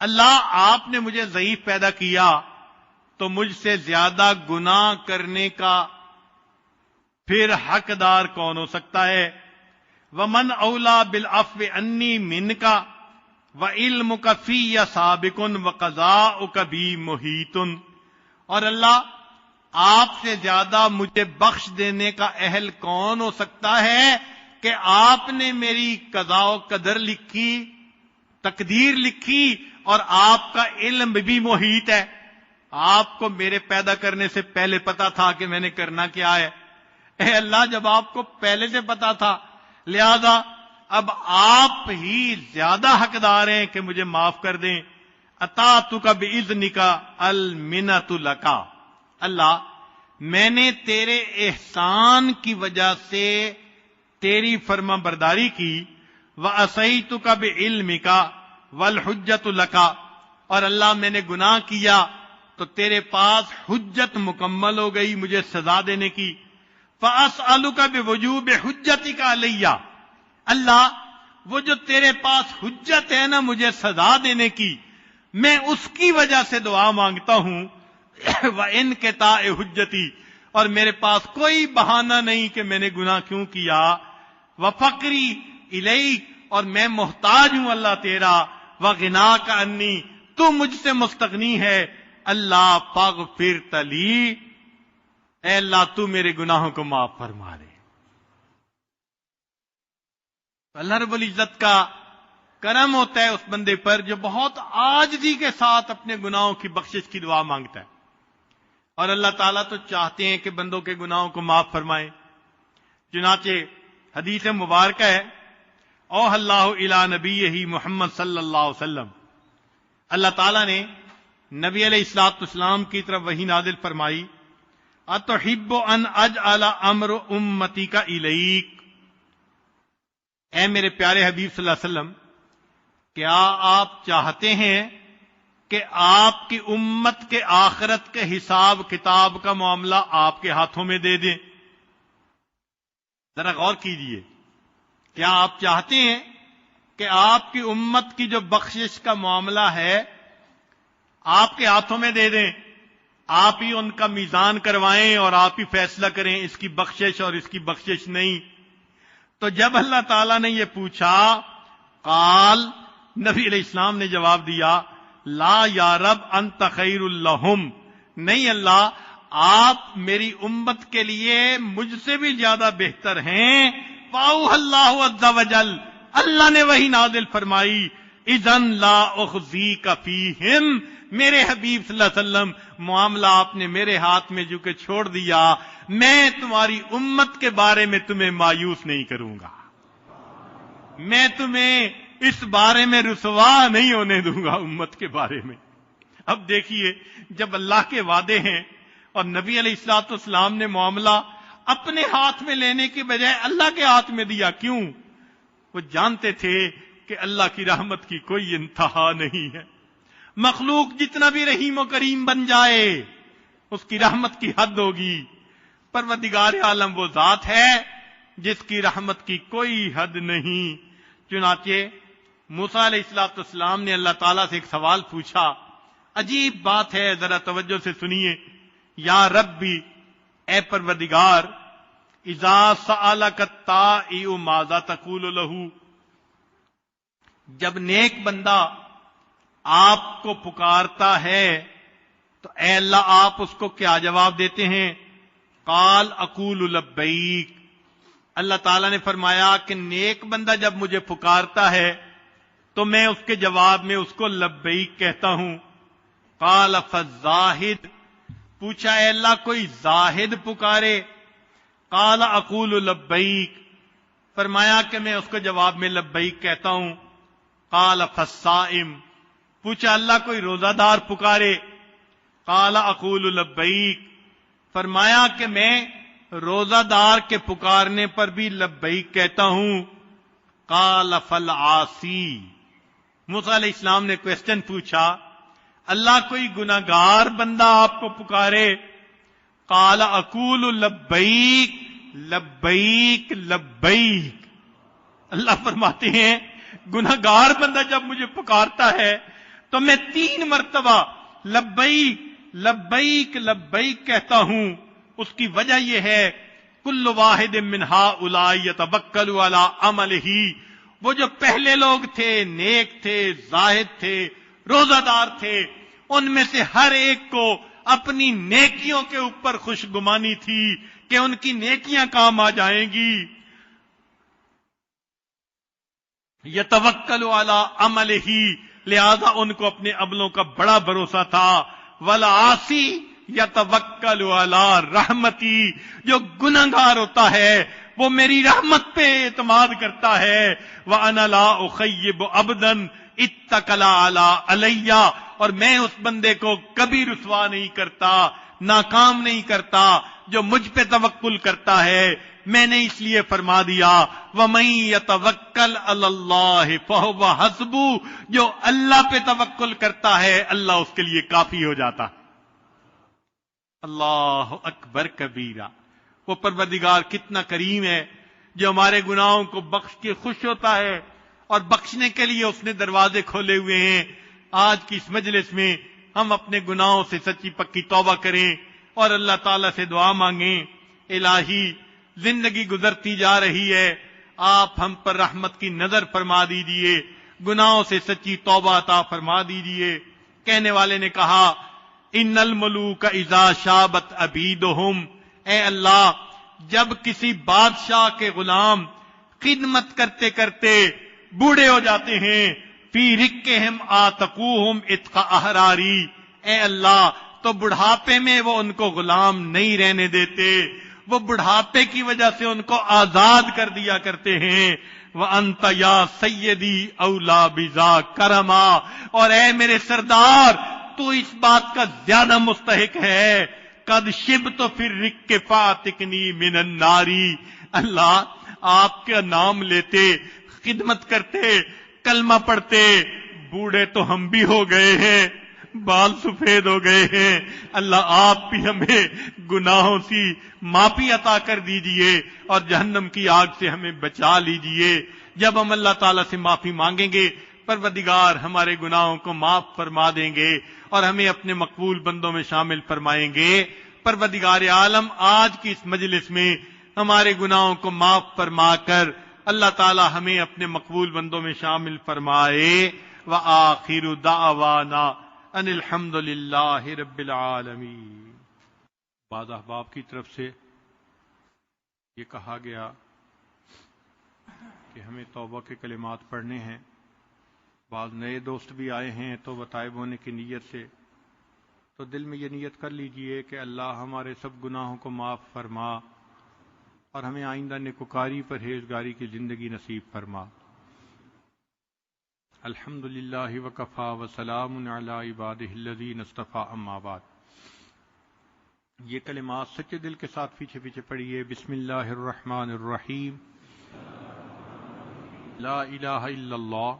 اللہ آپ نے مجھے ضعیف پیدا کیا تو مجھ سے زیادہ گناہ کرنے کا پھر حقدار کون ہو سکتا ہے؟ ومن اولا بالعفو انی منک وعلمک فی سابق وقضاؤک بی محیط. اور اللہ آپ سے زیادہ مجھے بخش دینے کا اہل کون ہو سکتا ہے کہ آپ نے میری قضاء و قدر لکھی، تقدیر لکھی، اور آپ کا علم بھی محیط ہے. آپ کو میرے پیدا کرنے سے پہلے پتا تھا کہ میں نے کرنا کیا ہے. اے اللہ جب آپ کو پہلے سے پتا تھا، لہذا اب آپ ہی زیادہ حقدار ہیں کہ مجھے معاف کر دیں. اطاعتک باذنک المنۃ لک. اللہ میں نے تیرے احسان کی وجہ سے تیری فرما برداری کی. وعصیتک بعلمک والحجۃ لک. اور اللہ میں نے گناہ کیا تو تیرے پاس حجت مکمل ہو گئی مجھے سزا دینے کی. فاسألک بوجوب حجتک علی. اللہ وہ جو تیرے پاس حجت ہے نا مجھے سزا دینے کی، میں اس کی وجہ سے دعا مانگتا ہوں. وانقطاع حجتی، اور میرے پاس کوئی بہانہ نہیں کہ میں نے گناہ کیوں کیا. وفقری الیک، اور میں محتاج ہوں اللہ تیرا. وغناک انی، تو مجھ سے مستغنی ہے. اللہ فاغفرت لی، اے اللہ تو میرے گناہوں کو معاف فرما دے. اللہ رب العزت کا کرم ہوتا ہے اس بندے پر جو بہت عاجزی کے ساتھ اپنے گناہوں کی بخشش کی دعا مانگتا ہے. اور اللہ تعالیٰ تو چاہتے ہیں کہ بندوں کے گناہوں کو معاف فرمائیں. چنانچہ حدیث مبارکہ ہے اوحی اللہ الی نبیہ محمد صلی اللہ علیہ وسلم، اللہ تعالیٰ نے نبی علیہ الصلوۃ والسلام کی طرف وحی نازل فرمائی. اتحب ان اجعل امر امتک الیک. اے میرے پیارے حبیب صلی اللہ علیہ وسلم، کیا آپ چاہتے ہیں کہ آپ کی امت کے آخرت کے حساب کتاب کا معاملہ آپ کے ہاتھوں میں دے دیں؟ ذرا غور کیجئے. کیا آپ چاہتے ہیں کہ آپ کی امت کی جو بخشش کا معاملہ ہے آپ کے ہاتھوں میں دے دیں، آپ ہی ان کا میزان کروائیں اور آپ ہی فیصلہ کریں اس کی بخشش اور اس کی بخشش نہیں؟ تو جب اللہ تعالیٰ نے یہ پوچھا، قال، نبی علیہ السلام نے جواب دیا، لا یا رب انت خیر لہم. نہیں اللہ، آپ میری امت کے لیے مجھ سے بھی زیادہ بہتر ہیں. فاوحى اللہ عز وجل، اللہ نے وہی نازل فرمائی، اذن لا اخزیک فیہم. میرے حبیب صلی اللہ علیہ وسلم معاملہ آپ نے میرے ہاتھ میں جو کہ چھوڑ دیا، میں تمہاری امت کے بارے میں تمہیں مایوس نہیں کروں گا، میں تمہیں اس بارے میں رسوا نہیں ہونے دوں گا امت کے بارے میں. اب دیکھیے جب اللہ کے وعدے ہیں اور نبی علیہ الصلوۃ والسلام نے معاملہ اپنے ہاتھ میں لینے کے بجائے اللہ کے ہاتھ میں دیا. کیوں؟ وہ جانتے تھے کہ اللہ کی رحمت کی کوئی انتہا نہیں ہے. مخلوق جتنا بھی رحیم و کریم بن جائے اس کی رحمت کی حد ہوگی. پروردگار عالم وہ ذات ہے جس کی رحمت کی کوئی حد نہیں. چنانچہ موسیٰ علیہ السلام نے اللہ تعالیٰ سے ایک سوال پوچھا. عجیب بات ہے، ذرا توجہ سے سنیے. یا ربی، اے پروردگار، اذا سألک الطائع ماذا تقول لہ. جب نیک بندہ آپ کو پکارتا ہے تو اے اللہ آپ اس کو کیا جواب دیتے ہیں؟ قال اقول لبیک، اللہ تعالیٰ نے فرمایا کہ نیک بندہ جب مجھے پکارتا ہے تو میں اس کے جواب میں اس کو لبیک کہتا ہوں۔ قال فالزاہد، پوچھا اے اللہ کوئی زاہد پکارے؟ قال اقول لبیک، فرمایا کہ میں اس کو جواب میں لبیک کہتا ہوں۔ قال فالصائم، پوچھا اللہ کوئی روزہ دار پکارے؟ قال اقول لبیک، فرمایا کہ میں روزہ دار کے پکارنے پر بھی لبیک کہتا ہوں۔ قال فالعاصی، موسیٰ علیہ السلام نے کوسچن پوچھا اللہ کوئی گناہگار بندہ آپ کو پکارے؟ قال اقول لبیک لبیک لبیک، اللہ فرماتے ہیں گناہگار بندہ جب مجھے پکارتا ہے تو میں 3 مرتبہ لبیک لبیک لبیک کہتا ہوں۔ اس کی وجہ یہ ہے کل واحد من ہؤلاء یتوکل علی عملہ، وہ جو پہلے لوگ تھے، نیک تھے، زاہد تھے، روزہ دار تھے، ان میں سے ہر ایک کو اپنی نیکیوں کے اوپر خوشگمانی تھی کہ ان کی نیکیاں کام آ جائیں گی۔ یتوکل علی عملہ، لہذا ان کو اپنے عملوں کا بڑا بھروسہ تھا۔ والعاصی یتوکل علی رحمتی، جو گنہگار ہوتا ہے وہ میری رحمت پہ اعتماد کرتا ہے۔ وَأَنَا لَا أُخَيِّبُ عَبْدًا اتَّكَلَ عَلَىٰ عَلَيَّ، اور میں اس بندے کو کبھی رسوا نہیں کرتا، ناکام نہیں کرتا جو مجھ پہ توکل کرتا ہے۔ میں نے اس لیے فرما دیا وَمَن يَتَوَكَّلْ عَلَى اللَّهِ فَهُوَ حَسْبُهُ، جو اللہ پہ توکل کرتا ہے اللہ اس کے لیے کافی ہو جاتا۔ اللہ اکبر کبیرہ، وہ پروردگار کتنا کریم ہے جو ہمارے گناہوں کو بخش کے خوش ہوتا ہے، اور بخشنے کے لیے اس نے دروازے کھولے ہوئے ہیں۔ آج کی اس مجلس میں ہم اپنے گناہوں سے سچی پکی توبہ کریں اور اللہ تعالیٰ سے دعا مانگیں۔ الہی، زندگی گزرتی جا رہی ہے، آپ ہم پر رحمت کی نظر فرما دیجئے، گناہوں سے سچی توبہ عطا فرما دیجئے۔ کہنے والے نے کہا ان الملوک اذا شابت عبیدہم، اے اللہ جب کسی بادشاہ کے غلام خدمت کرتے کرتے بوڑھے ہو جاتے ہیں، فی رکہم آتقوہم اتق احراری، اے اللہ تو بڑھاپے میں وہ ان کو غلام نہیں رہنے دیتے، وہ بڑھاپے کی وجہ سے ان کو آزاد کر دیا کرتے ہیں۔ وَأَنْتَ يَا سَيِّدِي أَوْلَى بِذَا كَرَمًا، اور اے میرے سردار تو اس بات کا زیادہ مستحق ہے۔ قد شبت فی الرک فاتقنی من النار، اللہ آپ کا نام لیتے، خدمت کرتے، کلمہ پڑھتے، بوڑھے تو ہم بھی ہو گئے ہیں، بال سفید ہو گئے ہیں، اللہ آپ بھی ہمیں گناہوں سے معافی عطا کر دیجئے اور جہنم کی آگ سے ہمیں بچا لیجئے۔ جب ہم اللہ تعالیٰ سے معافی مانگیں گے پروردگار ہمارے گناہوں کو معاف فرما دیں گے اور ہمیں اپنے مقبول بندوں میں شامل فرمائیں گے۔ پروردگار عالم آج کی اس مجلس میں ہمارے گناہوں کو معاف فرما کر اللہ تعالیٰ ہمیں اپنے مقبول بندوں میں شامل فرمائے۔ وآخر دعوانا ان الحمد للہ رب العالمین۔ بعض احباب کی طرف سے یہ کہا گیا کہ ہمیں توبہ کے کلمات پڑھنے ہیں، بعض نئے دوست بھی آئے ہیں تو تائب ہونے کی نیت سے، تو دل میں یہ نیت کر لیجئے کہ اللہ ہمارے سب گناہوں کو معاف فرما اور ہمیں آئندہ نیکوکاری پرہیزگاری کی زندگی نصیب فرما۔ الحمدللہ وکفا وسلام علی عبادہ الذین اصطفیٰ، اما بعد۔ یہ کلمات سچے دل کے ساتھ پیچھے پیچھے پڑھیے۔ بسم اللہ الرحمن الرحیم۔ لا الہ الا اللہ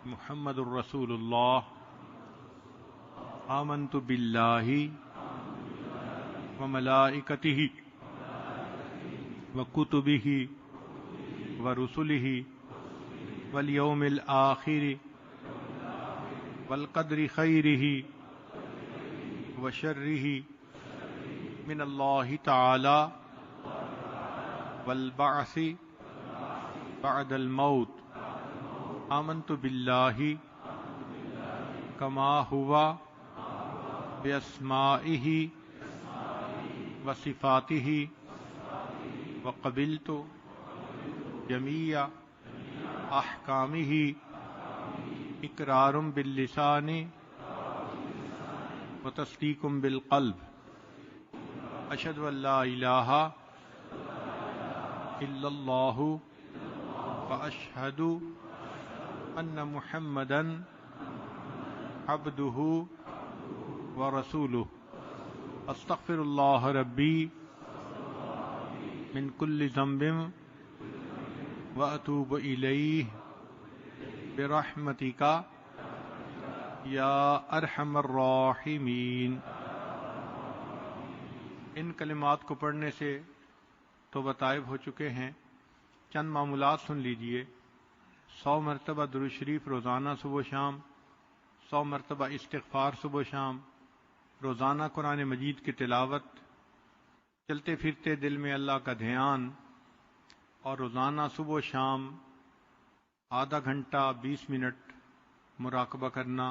محمد الرسول اللہ، آمنت باللہ وملائکتہ وکتبہ ورسلہ والیوم الآخر والقدر خیرہ وشرہ من اللہ تعالی والبعث بعد الموت۔ آمنت باللہ کما ہوا باسمائہ وصفاته وقبلت جميع احکامه اقرار باللسان وتصدیق بالقلب اشهد ان لا الہ الا اللہ واشهد ان محمدا عبده ورسوله استغفر اللہ ربی من کل ذنب واتوب الیہ برحمتک یا ارحم الراحمین۔ ان کلمات کو پڑھنے سے توبہ طائب ہو چکے ہیں۔ چند معمولات سن لیجئے۔ 100 مرتبہ درود شریف روزانہ صبح و شام، 100 مرتبہ استغفار صبح و شام، روزانہ قرآن مجید کی تلاوت، چلتے پھرتے دل میں اللہ کا دھیان، اور روزانہ صبح و شام آدھا گھنٹہ 20 منٹ مراقبہ کرنا،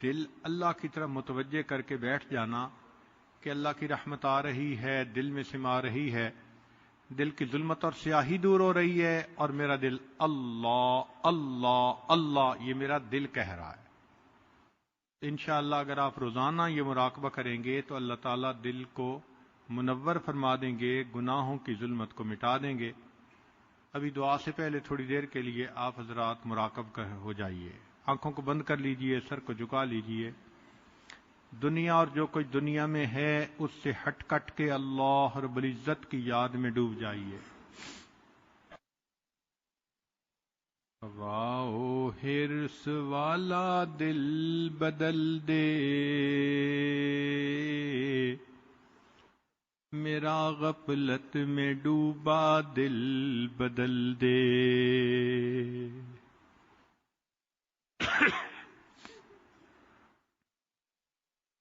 دل اللہ کی طرف متوجہ کر کے بیٹھ جانا کہ اللہ کی رحمت آ رہی ہے، دل میں سما رہی ہے، دل کی ظلمت اور سیاہی دور ہو رہی ہے، اور میرا دل اللہ اللہ اللہ یہ میرا دل کہہ رہا ہے۔ انشاءاللہ اگر آپ روزانہ یہ مراقبہ کریں گے تو اللہ تعالیٰ دل کو منور فرما دیں گے، گناہوں کی ظلمت کو مٹا دیں گے۔ ابھی دعا سے پہلے تھوڑی دیر کے لیے آپ حضرات مراقب ہو جائیے، آنکھوں کو بند کر لیجئے، سر کو جھکا لیجئے۔ دنیا اور جو کچھ دنیا میں ہے اس سے ہٹ کٹ کے اللہ رب العزت کی یاد میں ڈوب جائیے۔ واؤ ہرس والا دل بدل دے، میرا غفلت میں ڈوبا دل بدل دے۔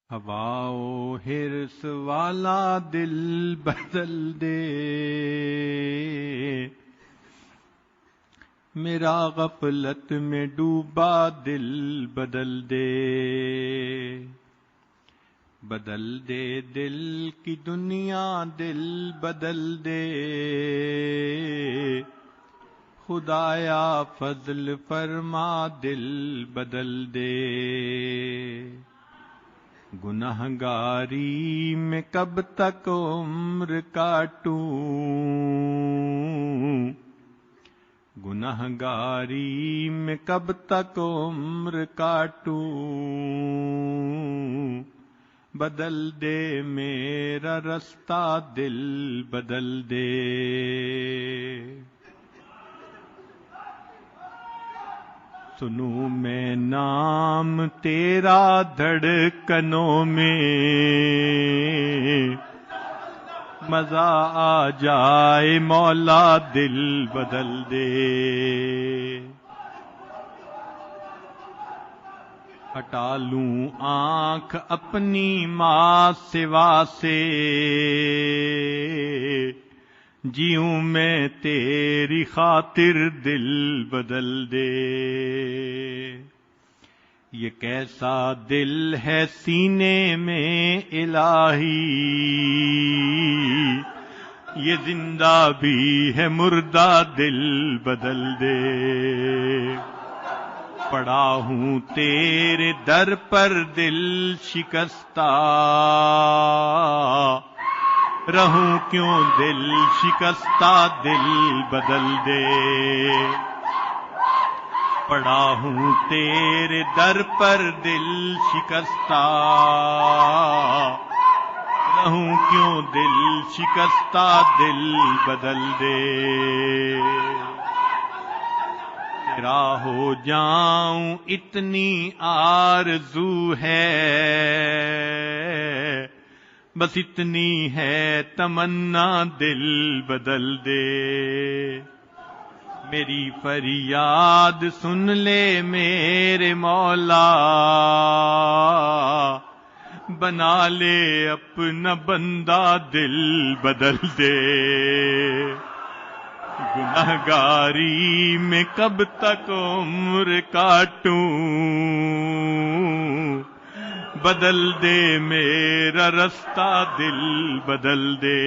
ہواؤ ہرس والا دل بدل دے، میرا غفلت میں ڈوبا دل بدل دے۔ بدل دے دل کی دنیا دل بدل دے، خدایا فضل فرما دل بدل دے۔ گنہگاری میں کب تک عمر کاٹوں، گنہگاری میں کب تک عمر کاٹوں، بدل دے میرا رستہ دل بدل دے۔ سنوں میں نام تیرا دھڑکنوں میں، مزہ آ جائے مولا دل بدل دے۔ ہٹا لوں آنکھ اپنی ماں سوا سے، جیوں میں تیری خاطر دل بدل دے۔ یہ کیسا دل ہے سینے میں الہی، یہ زندہ بھی ہے مردہ دل بدل دے۔ پڑا ہوں تیرے در پر دل شکستہ، رہوں کیوں دل شکستہ دل بدل دے۔ پڑا ہوں تیرے در پر دل شکستہ، رہوں کیوں دل شکستہ دل بدل دے۔ تیرا ہو جاؤں اتنی آرزو ہے، بس اتنی ہے تمنا دل بدل دے۔ میری فریاد سن لے میرے مولا، بنا لے اپنا بندہ دل بدل دے۔ گنہگاری میں کب تک عمر کاٹوں، بدل دے، میرا رستہ دل بدل دے،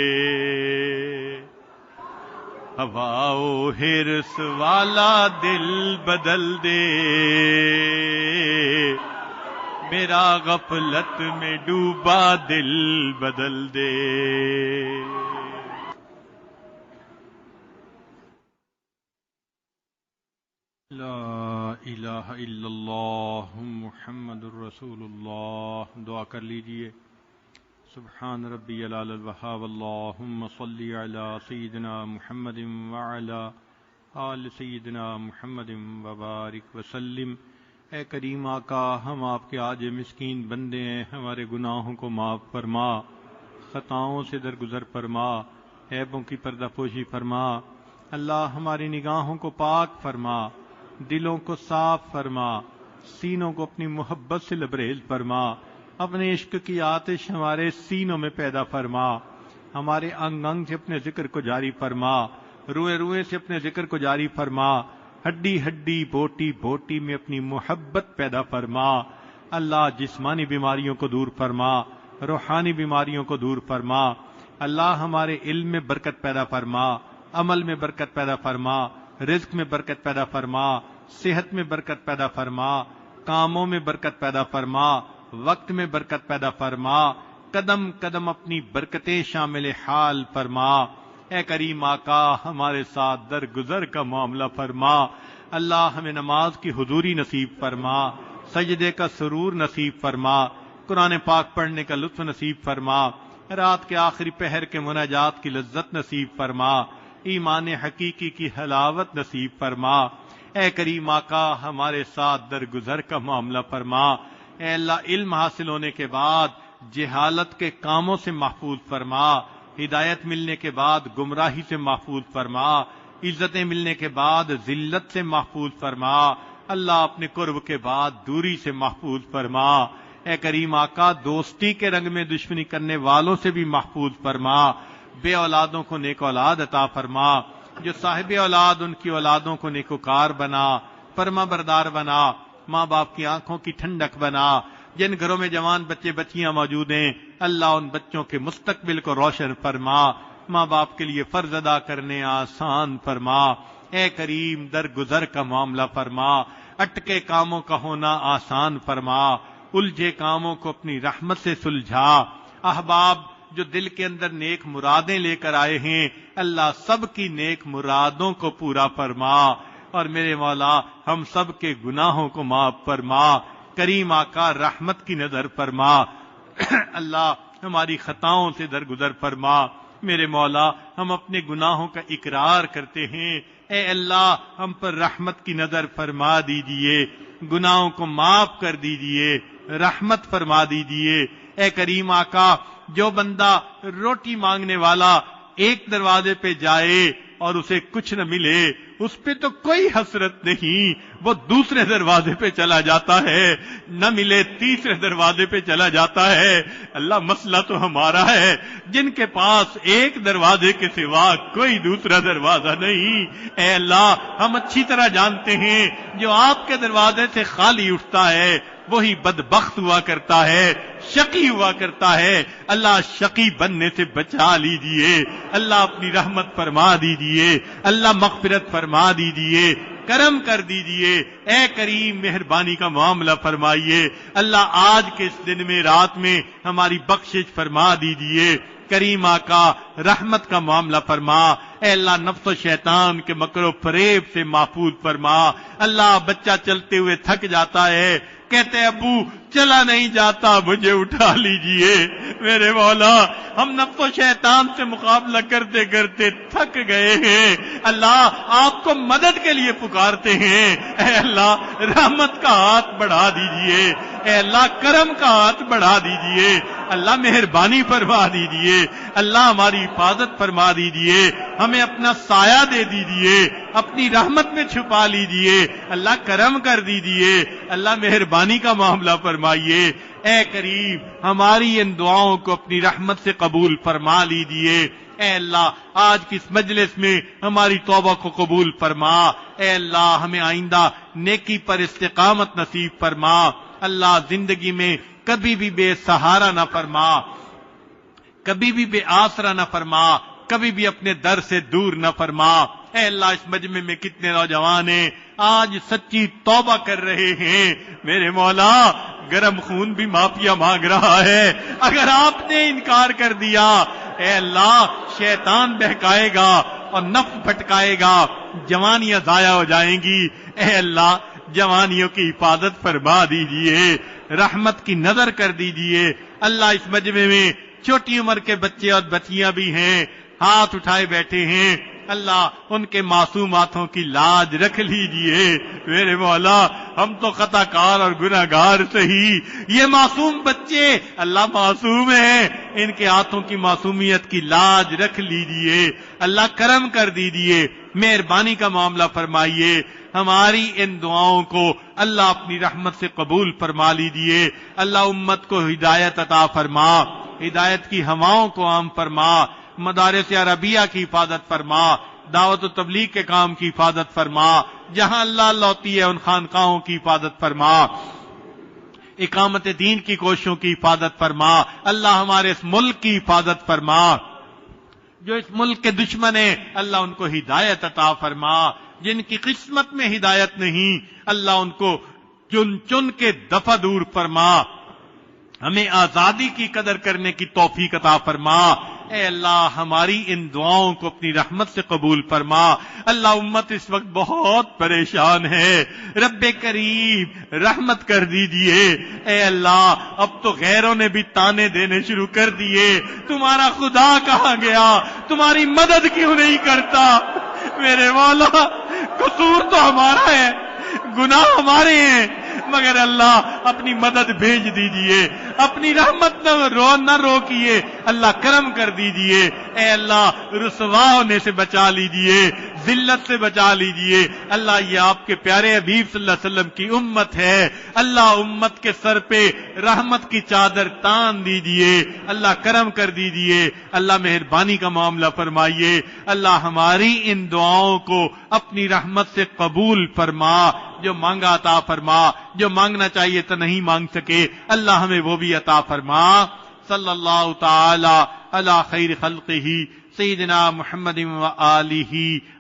ہوا و حرص والا دل بدل دے، میرا غفلت میں ڈوبا دل بدل دے۔ لا الہ الا اللہ محمد الرسول اللہ۔ دعا کر لیجئے۔ سبحان ربی العلی الوہاب، اللہم صلی علی سیدنا محمد وعلی آل سیدنا محمد وبارک وسلم۔ اے کریم آقا، ہم آپ کے عاجز مسکین بندے ہیں، ہمارے گناہوں کو معاف فرما، خطاؤں سے درگزر فرما، عیبوں کی پردہ پوشی فرما۔ اللہ ہماری نگاہوں کو پاک فرما، دلوں کو صاف فرما، سینوں کو اپنی محبت سے لبریز فرما، اپنے عشق کی آتش ہمارے سینوں میں پیدا فرما، ہمارے انگ انگ سے اپنے ذکر کو جاری فرما، روئے روئے سے اپنے ذکر کو جاری فرما، ہڈی ہڈی بوٹی بوٹی میں اپنی محبت پیدا فرما۔ اللہ جسمانی بیماریوں کو دور فرما، روحانی بیماریوں کو دور فرما۔ اللہ ہمارے علم میں برکت پیدا فرما، عمل میں برکت پیدا فرما، رزق میں برکت پیدا فرما، صحت میں برکت پیدا فرما، کاموں میں برکت پیدا فرما، وقت میں برکت پیدا فرما، قدم قدم اپنی برکتیں شامل حال فرما۔ اے کریم آقا، ہمارے ساتھ درگزر کا معاملہ فرما۔ اللہ ہمیں نماز کی حضوری نصیب فرما، سجدے کا سرور نصیب فرما، قرآن پاک پڑھنے کا لطف نصیب فرما، رات کے آخری پہر کے مناجات کی لذت نصیب فرما، ایمان حقیقی کی حلاوت نصیب فرما۔ اے کریم آقا، ہمارے ساتھ درگزر کا معاملہ فرما۔ اے اللہ، علم حاصل ہونے کے بعد جہالت کے کاموں سے محفوظ فرما، ہدایت ملنے کے بعد گمراہی سے محفوظ فرما، عزتیں ملنے کے بعد ذلت سے محفوظ فرما۔ اللہ اپنے قرب کے بعد دوری سے محفوظ فرما۔ اے کریم آقا، دوستی کے رنگ میں دشمنی کرنے والوں سے بھی محفوظ فرما۔ بے اولادوں کو نیک اولاد عطا فرما، جو صاحب اولاد ان کی اولادوں کو نیکوکار بنا، فرما بردار بنا، ماں باپ کی آنکھوں کی ٹھنڈک بنا۔ جن گھروں میں جوان بچے بچیاں موجود ہیں، اللہ ان بچوں کے مستقبل کو روشن فرما، ماں باپ کے لیے فرض ادا کرنے آسان فرما۔ اے کریم، درگزر کا معاملہ فرما، اٹکے کاموں کا ہونا آسان فرما، الجھے کاموں کو اپنی رحمت سے سلجھا۔ احباب جو دل کے اندر نیک مرادیں لے کر آئے ہیں، اللہ سب کی نیک مرادوں کو پورا فرما، اور میرے مولا ہم سب کے گناہوں کو معاف فرما۔ کریم آقا، رحمت کی نظر فرما۔ اللہ ہماری خطاؤں سے درگزر فرما۔ میرے مولا، ہم اپنے گناہوں کا اقرار کرتے ہیں، اے اللہ ہم پر رحمت کی نظر فرما دیجئے، گناہوں کو معاف کر دیجئے، رحمت فرما دیجئے۔ اے کریم آقا، جو بندہ روٹی مانگنے والا ایک دروازے پہ جائے اور اسے کچھ نہ ملے، اس پہ تو کوئی حسرت نہیں، وہ دوسرے دروازے پہ چلا جاتا ہے، نہ ملے تیسرے دروازے پہ چلا جاتا ہے۔ اللہ، مسئلہ تو ہمارا ہے، جن کے پاس ایک دروازے کے سوا کوئی دوسرا دروازہ نہیں۔ اے اللہ، ہم اچھی طرح جانتے ہیں جو آپ کے دروازے سے خالی اٹھتا ہے وہی بدبخت ہوا کرتا ہے، شقی ہوا کرتا ہے۔ اللہ، شقی بننے سے بچا لیجئے، اللہ اپنی رحمت فرما دیجئے، اللہ مغفرت فرما دیجئے، کرم کر دیجئے۔ اے کریم، مہربانی کا معاملہ فرمائیے۔ اللہ، آج کے اس دن میں، رات میں ہماری بخشش فرما دیجئے۔ کریم آقا، رحمت کا معاملہ فرما۔ اے اللہ، نفس و شیطان کے مکر و فریب سے محفوظ فرما۔ اللہ، بچہ چلتے ہوئے تھک جاتا ہے، کہتے ابو چلا نہیں جاتا، مجھے اٹھا لیجئے۔ میرے مولا، ہم نفس و شیطان سے مقابلہ کرتے کرتے تھک گئے ہیں، اللہ آپ کو مدد کے لیے پکارتے ہیں۔ اے اللہ، رحمت کا ہاتھ بڑھا دیجئے، اے اللہ کرم کا ہاتھ بڑھا دیجئے، اللہ مہربانی فرما دیجئے، اللہ ہماری حفاظت فرما دیجئے، ہمیں اپنا سایہ دے دیجئے، اپنی رحمت میں چھپا لیجئے، اللہ کرم کر دیجئے، اللہ مہربانی کا معاملہ فرمائیے۔ اے کریم، ہماری ان دعاؤں کو اپنی رحمت سے قبول فرما لیجئے۔ اے اللہ، آج کی اس مجلس میں ہماری توبہ کو قبول فرما۔ اے اللہ، ہمیں آئندہ نیکی پر استقامت نصیب فرما۔ اللہ، زندگی میں کبھی بھی بے سہارا نہ فرما، کبھی بھی بے آسرا نہ فرما، کبھی بھی اپنے در سے دور نہ فرما۔ اے اللہ، اس مجمع میں کتنے نوجوان ہیں آج سچی توبہ کر رہے ہیں، میرے مولا گرم خون بھی معافیا مانگ رہا ہے۔ اگر آپ نے انکار کر دیا، اے اللہ شیطان بہکائے گا اور نفس بھٹکائے گا، جوانیاں ضائع ہو جائیں گی۔ اے اللہ جوانیوں کی حفاظت فرما دیجئے، رحمت کی نظر کر دیجئے۔ اللہ اس مجمع میں چھوٹی عمر کے بچے اور بچیاں بھی ہیں، ہاتھ اٹھائے بیٹھے ہیں، اللہ ان کے معصوم ہاتھوں کی لاج رکھ لیجئے۔ میرے مولا ہم تو خطا کار اور گناہگار سہی، یہ معصوم بچے اللہ معصوم ہیں، ان کے ہاتھوں کی معصومیت کی لاج رکھ لیجئے۔ اللہ کرم کر دیجئے، مہربانی کا معاملہ فرمائیے، ہماری ان دعاؤں کو اللہ اپنی رحمت سے قبول فرما لیجئے۔ اللہ امت کو ہدایت عطا فرما، ہدایت کی ہواؤں کو عام فرما، مدارس عربیہ کی حفاظت فرما، دعوت و تبلیغ کے کام کی حفاظت فرما، جہاں اللہ اللہ ہوتی ہے ان خانقاہوں کی حفاظت فرما، اقامت دین کی کوششوں کی حفاظت فرما۔ اللہ ہمارے اس ملک کی حفاظت فرما، جو اس ملک کے دشمن ہیں اللہ ان کو ہدایت عطا فرما، جن کی قسمت میں ہدایت نہیں اللہ ان کو چن چن کے دفع دور فرما، ہمیں آزادی کی قدر کرنے کی توفیق عطا فرما۔ اے اللہ ہماری ان دعاؤں کو اپنی رحمت سے قبول فرما۔ اللہ امت اس وقت بہت پریشان ہے، رب کریم رحمت کر دیجئے۔ اے اللہ اب تو غیروں نے بھی تانے دینے شروع کر دیے، تمہارا خدا کہاں گیا، تمہاری مدد کیوں نہیں کرتا؟ میرے مولا قصور تو ہمارا ہے، گناہ ہمارے ہیں، مگر اللہ اپنی مدد بھیج دیجئے، اپنی رحمت نہ روکیے، اللہ کرم کر دیجئے۔ اے اللہ رسوا ہونے سے بچا لیجئے، ذلت سے بچا لیجئے۔ اللہ یہ آپ کے پیارے حبیب صلی اللہ علیہ وسلم کی امت ہے، اللہ امت کے سر پہ رحمت کی چادر تان دیجئے، اللہ کرم کر دیجئے، اللہ مہربانی کا معاملہ فرمائیے۔ اللہ ہماری ان دعاؤں کو اپنی رحمت سے قبول فرما، جو مانگا عطا فرما، جو مانگنا چاہیے تو نہیں مانگ سکے اللہ ہمیں وہ بھی عطا فرما۔ صلی اللہ تعالی علی خیر خلقہ سیدنا محمد وآلہ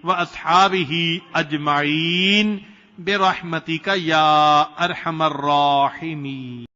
واصحابہ اجمعین برحمتک یا ارحم الراحمین۔